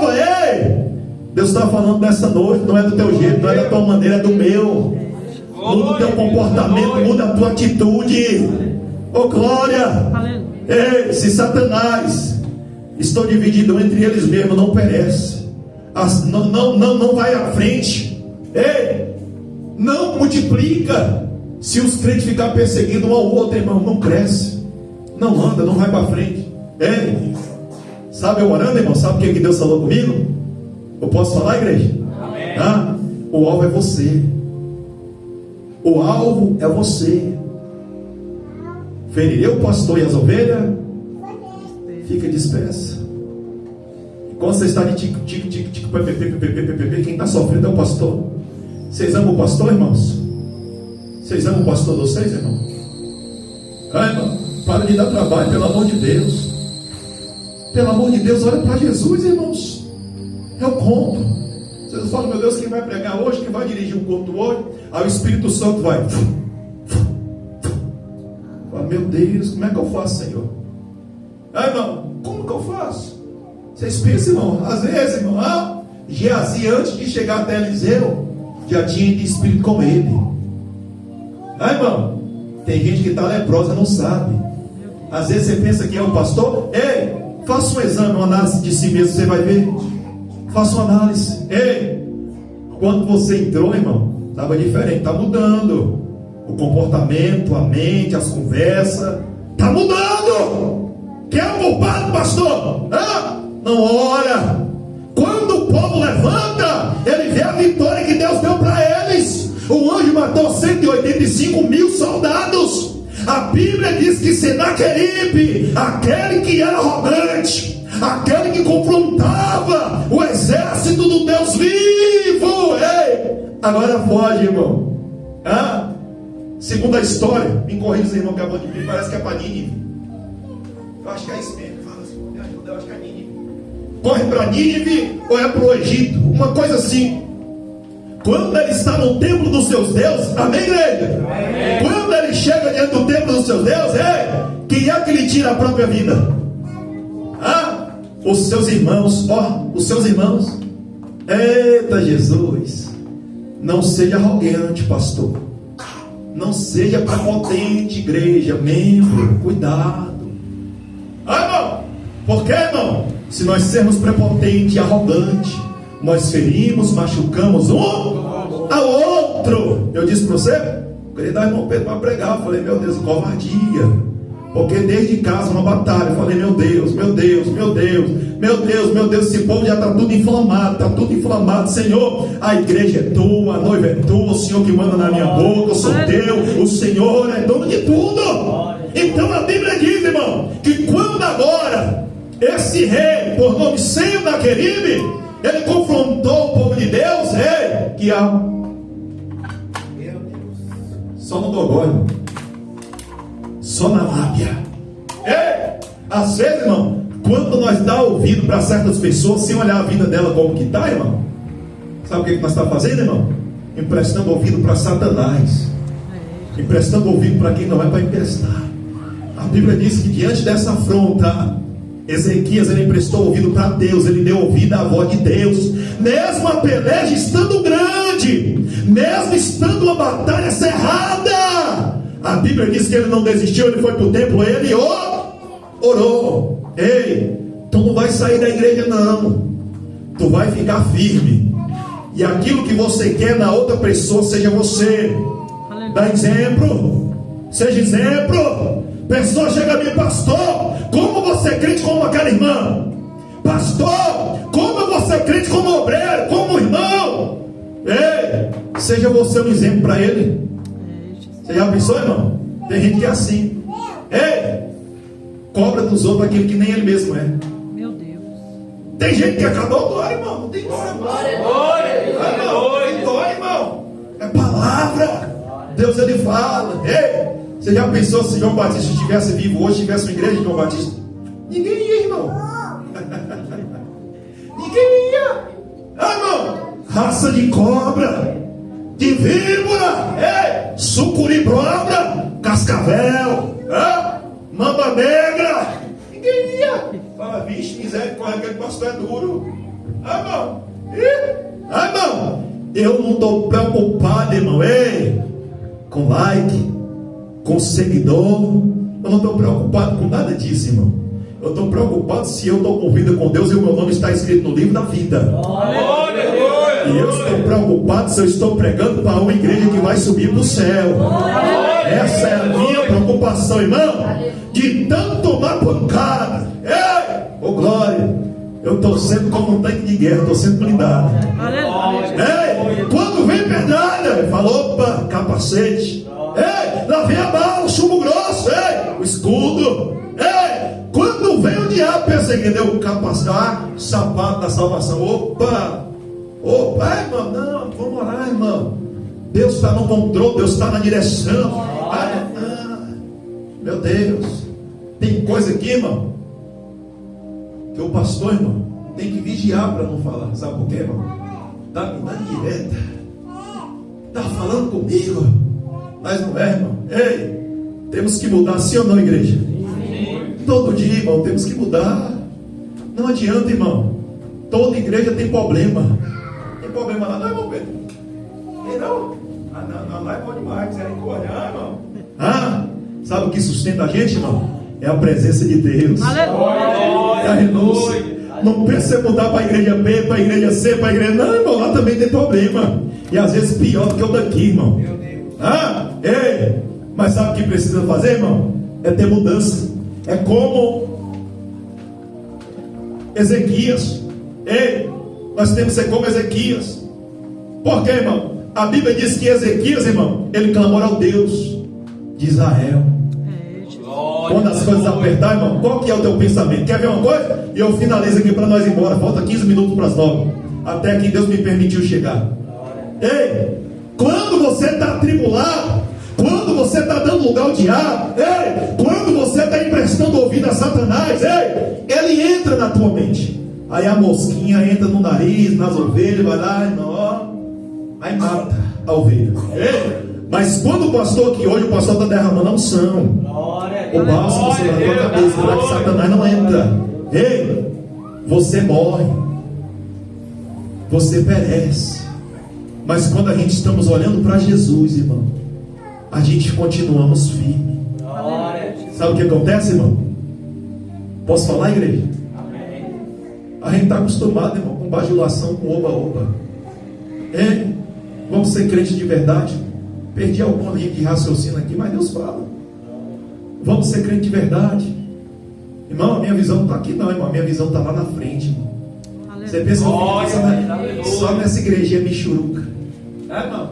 Deus está falando nessa noite, não é do teu jeito, não é da tua maneira, é do meu. Muda o teu comportamento, muda a tua atitude. Oh glória. Ei, se Satanás estão divididos entre eles mesmos, não perece, não vai à frente, não multiplica. Se os crentes ficar perseguindo um ao outro, irmão, não cresce, não anda, não vai para frente. Sabe eu orando, irmão, sabe o que Deus falou comigo? Eu posso falar, igreja? Amém. O alvo é você. O alvo é você. Ferirei o pastor e as ovelhas, fica dispersa. E quando você está de tico, quem está sofrendo é o pastor. Vocês amam o pastor, irmãos? Vocês amam o pastor de vocês, irmão? Irmão, para de dar trabalho, pelo amor de Deus. Pelo amor de Deus, olha para Jesus, irmãos. Eu conto. Vocês falam, meu Deus, quem vai pregar hoje, quem vai dirigir o culto hoje? Aí o Espírito Santo vai. Meu Deus, como é que eu faço, Senhor? Irmão, como que eu faço? Vocês pensam, irmão, às vezes, irmão, Geazi, antes de chegar até Eliseu, já tinha de espírito com ele. Irmão, tem gente que está leprosa, não sabe. Às vezes você pensa que é um pastor. Faça um exame, uma análise de si mesmo, você vai ver. Faça uma análise. Quando você entrou, irmão, estava diferente, está mudando. O comportamento, a mente, as conversas, está mudando. Quem é o culpado, pastor? Não ora. Quando o povo levanta, ele vê a vitória que Deus deu para eles. O anjo matou 185 mil soldados. A Bíblia diz que Senaqueribe, aquele que era arrogante, aquele que confrontava o exército do Deus vivo, agora foge, irmão. Segundo a história, me corrija os irmãos que acabam de vir, parece que é para Nínive. Eu acho que é isso mesmo. Fala assim, me ajuda, eu acho que é Nínive. Corre para Nínive ou é para o Egito? Uma coisa assim. Quando ele está no templo dos seus deuses, amém, igreja? Amém. Quando ele chega diante do templo dos seus deuses, quem é que lhe tira a própria vida? Os seus irmãos, os seus irmãos. Eita Jesus, não seja arrogante, pastor, não seja prepotente, igreja, membro, cuidado. Irmão, Por quê, irmão? Se nós sermos prepotentes e arrogantes, nós ferimos, machucamos um ao outro. Eu disse para você, eu queria dar irmão Pedro para pregar. Eu falei, meu Deus, covardia. Porque desde casa uma batalha. Eu falei, meu Deus, meu Deus, meu Deus, meu Deus, meu Deus, esse povo já está tudo inflamado, está tudo inflamado. Senhor, a igreja é tua, a noiva é tua, o Senhor que manda na minha boca, eu sou teu, o Senhor é dono de tudo. Então a Bíblia diz, irmão, que quando agora esse rei, por nome Senaqueribe, ele confrontou o povo de Deus, que há só no dogó, irmão, só na lábia. Às vezes, irmão, quando nós dá ouvido para certas pessoas sem olhar a vida dela como que está, irmão, sabe o que nós estamos fazendo, irmão? Emprestando ouvido para Satanás, emprestando ouvido para quem não é para emprestar. A Bíblia diz que diante dessa afronta, Ezequias, ele emprestou ouvido para Deus, ele deu ouvido à voz de Deus, mesmo a peleja estando grande, mesmo estando uma batalha cerrada. A Bíblia diz que ele não desistiu, ele foi para o templo, ele orou. Ei, tu não vai sair da igreja não, tu vai ficar firme, e aquilo que você quer na outra pessoa, seja você. Dá exemplo, seja exemplo. Pessoa chega a mim, pastor, como você é crente como aquela irmã? Pastor, como você é crente como obreiro, como irmão? Ei, seja você um exemplo para ele. Você já pensou, irmão? Tem gente que é assim. Ei, cobra dos outros aquilo que nem ele mesmo é. Meu Deus. Tem gente que acabou glória, irmão. Não tem glória, irmão. É palavra. Deus, ele fala. Ei, você já pensou se João Batista estivesse vivo hoje, tivesse uma igreja de João Batista? Ninguém ia, irmão. Ninguém ia. Irmão, raça de cobra, de víbora, sucuribobra, cascavel, mamba negra. Ninguém ia. Fala, vixe, misericórdia, aquele pastor é duro. Irmão, irmão, eu não estou preocupado, irmão, com like, com seguidor. Eu não estou preocupado com nada disso, irmão. Eu estou preocupado se eu estou com vida com Deus e o meu nome está escrito no livro da vida. E eu estou preocupado se eu estou pregando para uma igreja que vai subir para o céu. Essa é a minha preocupação, irmão. De tanto tomar pancada. Ô glória, eu estou sendo como um tanque de guerra, estou sendo blindado. Quando vem pedrada, fala, opa, capacete. Lá vem a bala, o chumbo grosso, o escudo. Quando vem o diabo perseguindo, o capacete, sapato da salvação. Opa, irmão, não, vamos orar, irmão. Deus está no controle, Deus está na direção. Meu Deus, tem coisa aqui, irmão, que o pastor, irmão, tem que vigiar para não falar. Sabe por quê, irmão? Está me dando direta, está falando comigo, mas não é, irmão. Ei, temos que mudar, sim ou não, igreja? Sim. Todo dia, irmão, temos que mudar. Não adianta, irmão. Toda igreja tem problema. Tem problema lá, não, irmão Pedro? Tem não? Não, lá é bom demais, misericórdia, irmão. Sabe o que sustenta a gente, irmão? É a presença de Deus. É a renúncia. Não pensa em mudar para a igreja B, para a igreja C, para a igreja... Não, irmão, lá também tem problema. E às vezes pior do que o daqui, irmão. Mas sabe o que precisa fazer, irmão? É ter mudança. É como Ezequias. Nós temos que ser como Ezequias. Por quê, irmão? A Bíblia diz que Ezequias, irmão, ele clamou ao Deus de Israel. Quando as coisas apertar, irmão, qual que é o teu pensamento? Quer ver uma coisa? E eu finalizo aqui para nós ir embora. Falta 15 minutos para as 9. Até que Deus me permitiu chegar. Quando você está atribulado, quando você está dando lugar ao diabo, quando você está emprestando ouvido a Satanás, ele entra na tua mente. Aí a mosquinha entra no nariz, nas ovelhas, vai lá, irmão, aí mata a ovelha. Mas quando o pastor aqui hoje, o pastor está derramando a unção, o bálsamo sobre a tua cabeça, para que Satanás não entra. Você morre, você perece. Mas quando a gente estamos olhando para Jesus, irmão, a gente continuamos firmes. Sabe o que acontece, irmão? Posso falar, igreja? Amém. A gente está acostumado, irmão, com bajulação, com oba-oba. Vamos ser crentes de verdade? Perdi alguma linha de raciocínio aqui, mas Deus fala. Vamos ser crente de verdade. Irmão, a minha visão não está aqui não, irmão. A minha visão está lá na frente, irmão. Você pensa que só nessa igrejinha michuruca? Irmão?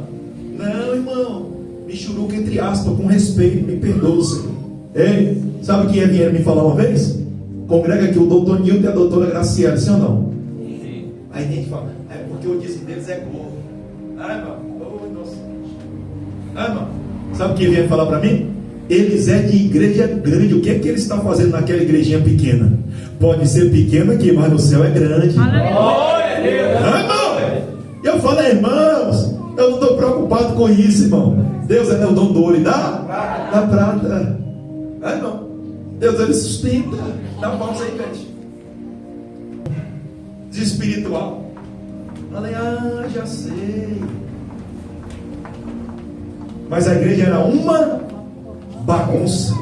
Não, irmão. Michuruca entre aspas, com respeito, me perdoa, Senhor. Sabe quem vieram me falar uma vez? Congrega aqui o doutor Nilton e a doutora Graciela, sim ou não? Sim. Aí a gente fala, porque o dízimo deles é gordo. Irmão? Irmão? Sabe quem vieram falar para mim? Eles é de igreja grande. O que é que eles estão fazendo naquela igrejinha pequena? Pode ser pequena aqui, mas no céu é grande. Irmão, eu falo, irmãos, eu não estou preocupado com isso, irmão. Deus é o dono do ouro e da prata. Irmão, Deus ele sustenta. Dá uma pausa aí, gente. De espiritual. Falei, já sei. Mas a igreja era uma bagunça,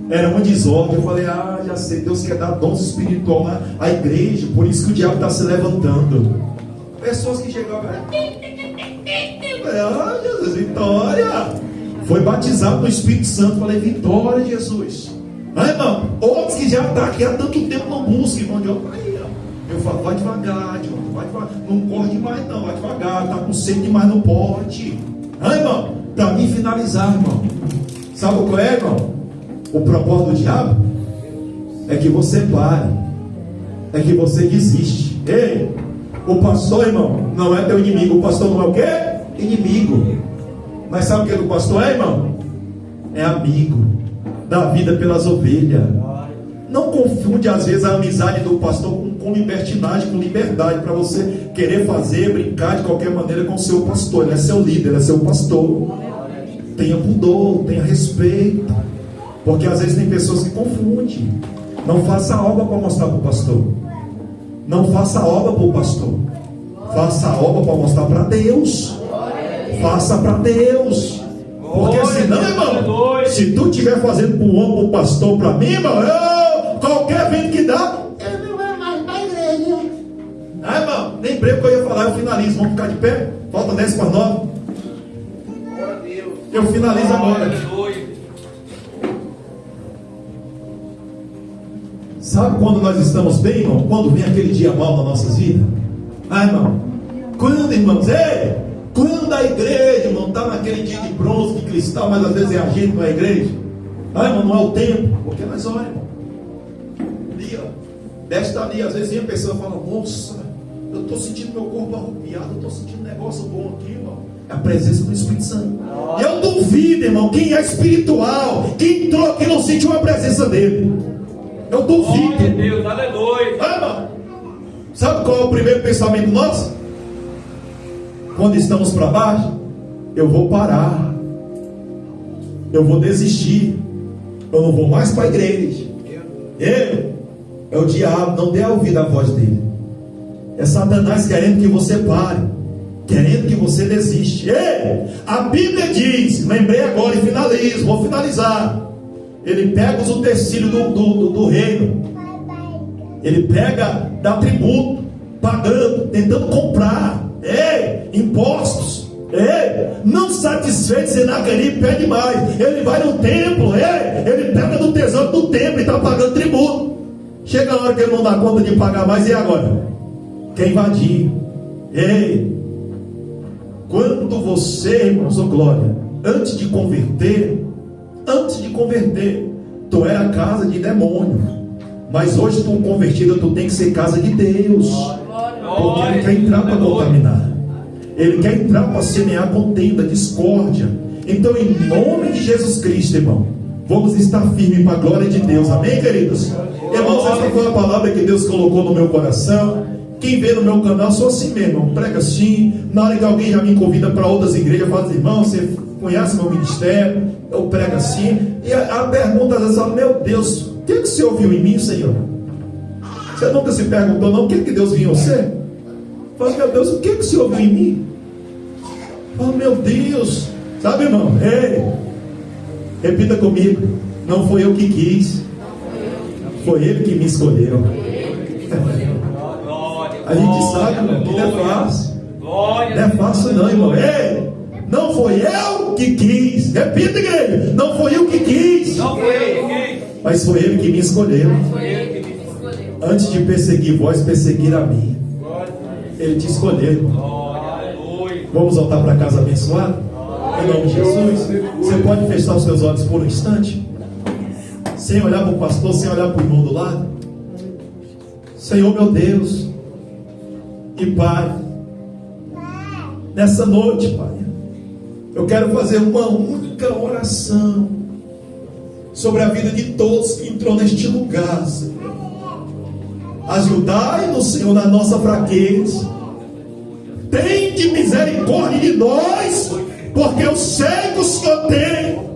era uma desordem. Eu falei, já sei, Deus quer dar dons espiritual à igreja, por isso que o diabo está se levantando. Pessoas que chegavam, Jesus, vitória, foi batizado no Espírito Santo. Falei, vitória, Jesus. Irmão, outros que já estão aqui há tanto tempo não buscam, irmão de outro. Eu falo, vai devagar, irmão, vai devagar, não corre demais não, vai devagar, está com sede demais, não pode. Irmão, para mim finalizar, irmão, sabe qual é, irmão? O propósito do diabo é que você pare, é que você desiste. O pastor, irmão, não é teu inimigo. O pastor não é o quê? Inimigo. Mas sabe o que o pastor é, irmão? É amigo, dá vida pelas ovelhas. Não confunde às vezes a amizade do pastor com libertinagem, com liberdade, para você querer fazer, brincar de qualquer maneira com o seu pastor. Ele é seu líder, ele é seu pastor. Tenha pudor, tenha respeito, porque às vezes tem pessoas que confundem. Não faça obra para mostrar para o pastor. Não faça obra para o pastor. Faça obra para mostrar para Deus. Faça para Deus. Porque senão, irmão, se tu estiver fazendo para o homem, para o pastor, para mim, irmão, qualquer vento que dá, eu não vou mais para a igreja. Irmão, lembrei o que eu ia falar, eu finalizo. Vamos ficar de pé? Falta 10 para 9. Eu finalizo agora. Sabe quando nós estamos bem, irmão? Quando vem aquele dia mal nas nossas vidas? Irmão, quando, irmãos? Quando a igreja, irmão, está naquele dia de bronze, de cristal, mas às vezes é a gente, não é a igreja. Irmão, não é o tempo, porque nós olhamos, irmão. Ali, desta ali, às vezes a pessoa fala, moça, eu estou sentindo meu corpo arrupiado, eu estou sentindo um negócio bom aqui, irmão. É a presença do Espírito Santo. Eu duvido, irmão, quem é espiritual, quem entrou aqui não sentiu a presença dele. Eu duvido. Glória a Deus, aleluia. Irmão, sabe qual é o primeiro pensamento nosso? Quando estamos para baixo, eu vou parar, eu vou desistir, eu não vou mais para a igreja. É o diabo, não dê ouvido à voz dele. É Satanás querendo que você pare, querendo que você desiste. A Bíblia diz, lembrei agora e finalizo, vou finalizar. Ele pega os utensílios do reino, ele pega, dá tributo, pagando, tentando comprar, impostos, não satisfeito, Senaquerib pede mais. Ele vai no templo, ele pega do tesouro do templo e está pagando tributo. Chega a hora que ele não dá conta de pagar mais, e agora? Quer invadir. Quando você, irmão, sua glória, antes de converter, tu era casa de demônio, mas hoje tu convertido, tu tem que ser casa de Deus, porque ele quer entrar para contaminar, ele quer entrar para semear contenda, discórdia. Então, em nome de Jesus Cristo, irmão, vamos estar firmes para a glória de Deus, amém, queridos? Irmãos, essa foi a palavra que Deus colocou no meu coração. Quem vê no meu canal, sou assim mesmo, irmão, prega assim. Na hora que alguém já me convida para outras igrejas, fala assim, irmão, você conhece meu ministério? Eu prego assim. E a pergunta às vezes fala, meu Deus, o que você ouviu em mim, Senhor? Você nunca se perguntou não, o que Deus viu em você? Fala, meu Deus, o que você ouviu em mim? Fala, meu Deus, sabe, irmão? Repita comigo, não foi eu que quis, Foi Ele que me escolheu. A gente sabe, irmão, que não é fácil. Não é fácil não, irmão. Ei, não foi eu que quis. Repita, igreja. Não foi eu que quis. Não foi eu que quis. Mas foi Ele que me escolheu. Antes de perseguir vós, perseguir a mim. Ele te escolheu, irmão. Vamos voltar para casa abençoado? Em nome de Jesus. Você pode fechar os seus olhos por um instante? Sem olhar para o pastor, sem olhar para o irmão do lado. Senhor meu Deus e Pai, nessa noite, Pai, eu quero fazer uma única oração sobre a vida de todos que entrou neste lugar, Senhor. Ajudai-nos, Senhor, na nossa fraqueza. Tende misericórdia de nós, porque eu sei que o Senhor tem,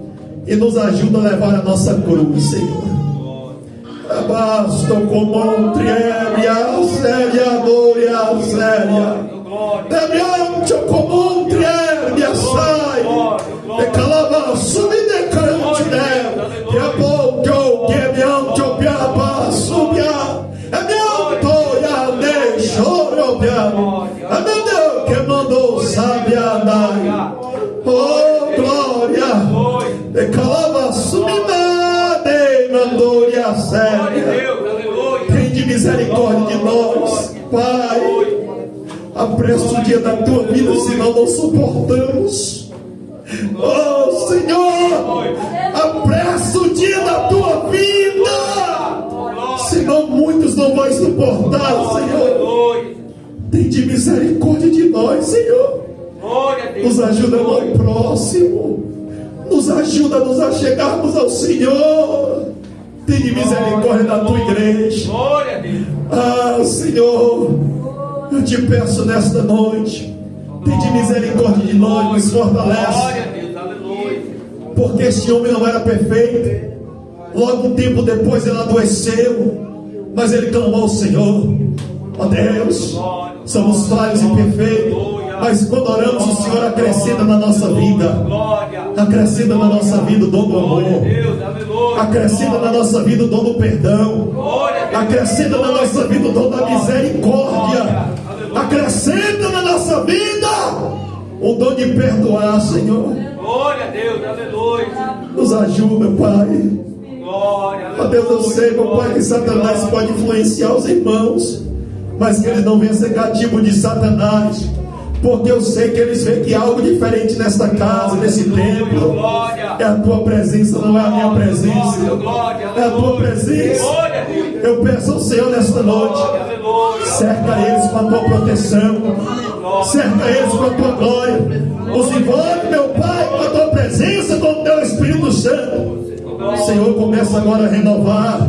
e nos ajuda a levar a nossa cruz, Senhor. Basta como triéria, séria, glória, séria. Debiante como triéria, sai. De calava, subi de crante, né? Que é bom que eu quebiante, eu piaba, subia. É meu toia, de choro, piaba. É meu Deus que mandou sabe andar. Oh, glória. De calava, subida, de mandoria, séria. Tem de misericórdia de nós, Pai. Apressa o dia da tua vida, senão não suportamos. Oh, Senhor, apressa o dia da tua vida, senão muitos não vão suportar, Senhor. Tem de misericórdia de nós, Senhor. Nos ajuda ao próximo. Nos ajuda a nos achegarmos ao Senhor. Tem de misericórdia da tua igreja. Ah, Senhor, eu te peço nesta noite, tem de misericórdia de nós, nos fortalece. Porque este homem não era perfeito. Logo um tempo depois ele adoeceu, mas ele clamou ao Senhor. Ó Deus, somos falhos e imperfeitos, mas quando oramos, o Senhor acrescenta na nossa vida. Acrescenta na nossa vida o dom do amor. Acrescenta na nossa vida o dom do perdão. Acrescenta na nossa vida o dom da misericórdia. Acrescenta na nossa vida o dom de perdoar, Senhor. Glória a Deus, aleluia. Nos ajuda, Pai. Ó Deus, eu sei, meu Pai, que Satanás pode influenciar os irmãos, mas que eles não venham ser cativo de Satanás, porque eu sei que eles veem que há algo diferente nesta casa, nesse templo. É a tua presença, não é a minha presença. É a tua presença. Eu peço ao Senhor nesta noite, cerca eles com a tua proteção, cerca eles com a tua glória. Os envolve, meu Pai, com a tua presença, com o teu Espírito Santo. Senhor, começa agora a renovar,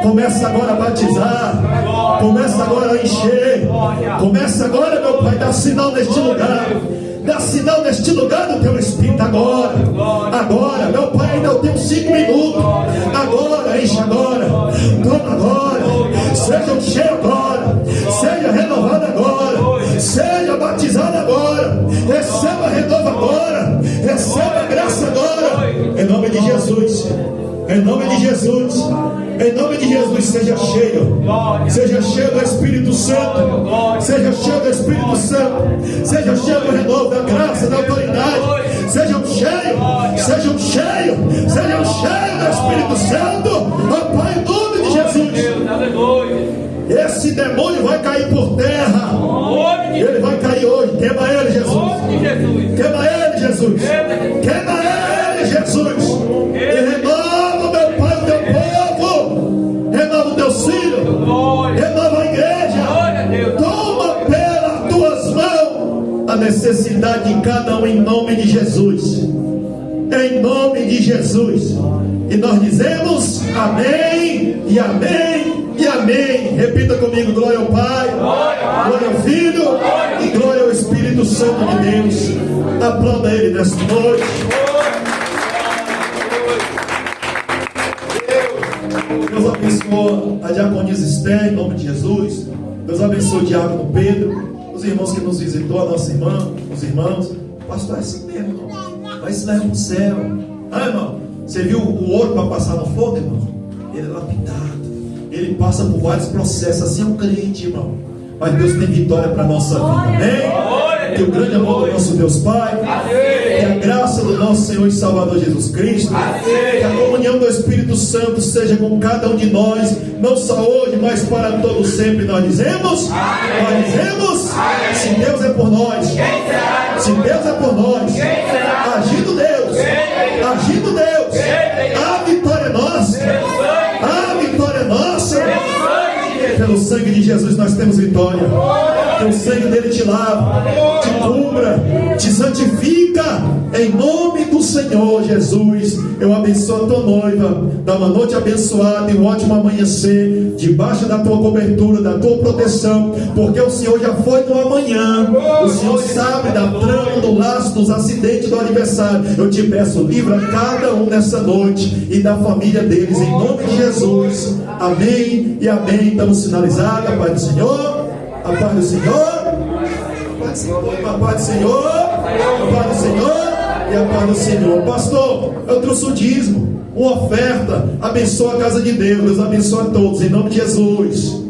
começa agora a batizar, começa agora a encher, começa agora, meu Pai, dá sinal neste lugar. Dá sinal neste lugar do teu Espírito agora. Agora, meu Pai, ainda eu tenho 5 minutos. Agora, enche agora. Toma agora. Seja cheio agora. Seja renovado agora. Seja batizado agora. Receba renovo agora. Receba graça agora. Em nome de Jesus. Em nome de Jesus. Em nome de Jesus, seja cheio. Seja cheio do Espírito Santo. Seja cheio do Espírito Santo. Seja cheio do renovo, da graça, da autoridade. Sejam cheios. Sejam cheios. Sejam cheios do Espírito Santo. Ó Pai, em nome de Jesus. Esse demônio vai cair por terra. Ele vai cair hoje. Queima ele, Jesus. Queima ele, Jesus. Queima ele, Jesus. E renova, meu Pai, o teu povo. Renova o teu filho. Renova a igreja. Toma pelas tuas mãos a necessidade de cada um em nome de Jesus. Em nome de Jesus. E nós dizemos amém e amém e amém. Repita comigo: glória ao Pai, glória ao Filho e glória ao Espírito Santo de Deus. Aplauda ele nesta noite. Deus abençoe a diaconisa Esther, em nome de Jesus. Deus abençoe o diácono Pedro, os irmãos que nos visitou, a nossa irmã, os irmãos. Pastor, é assim mesmo, irmão. Vai se levar para o céu. Ah, irmão, você viu o ouro para passar no fogo, irmão? Ele é lapidado. ele passa por vários processos. Assim é um crente, irmão. Mas Deus tem vitória para a nossa vida. Amém? Que o grande amor do nosso Deus Pai, que a graça do nosso Senhor e Salvador Jesus Cristo, que a comunhão do Espírito Santo seja com cada um de nós, não só hoje, mas para todo sempre. Nós dizemos, se Deus é por nós, se Deus é por nós, agindo Deus, a vitória é nossa, pelo sangue de Jesus nós temos vitória. Que o sangue dele te lava, te cubra, te santifica, em nome do Senhor Jesus. Eu abençoo a tua noiva, dá uma noite abençoada e um ótimo amanhecer, debaixo da tua cobertura, da tua proteção, porque o Senhor já foi no amanhã, o Senhor sabe da trama, do laço, dos acidentes do adversário. Eu te peço, livra cada um nessa noite e da família deles, em nome de Jesus. Amém e amém. Estamos sinalizados. A paz do Senhor, a paz do Senhor, a paz do Senhor, a paz do Senhor, a paz do Senhor e a paz do Senhor. Pastor, eu trouxe o dízimo, uma oferta. Abençoa a casa de Deus. Deus abençoa a todos, em nome de Jesus.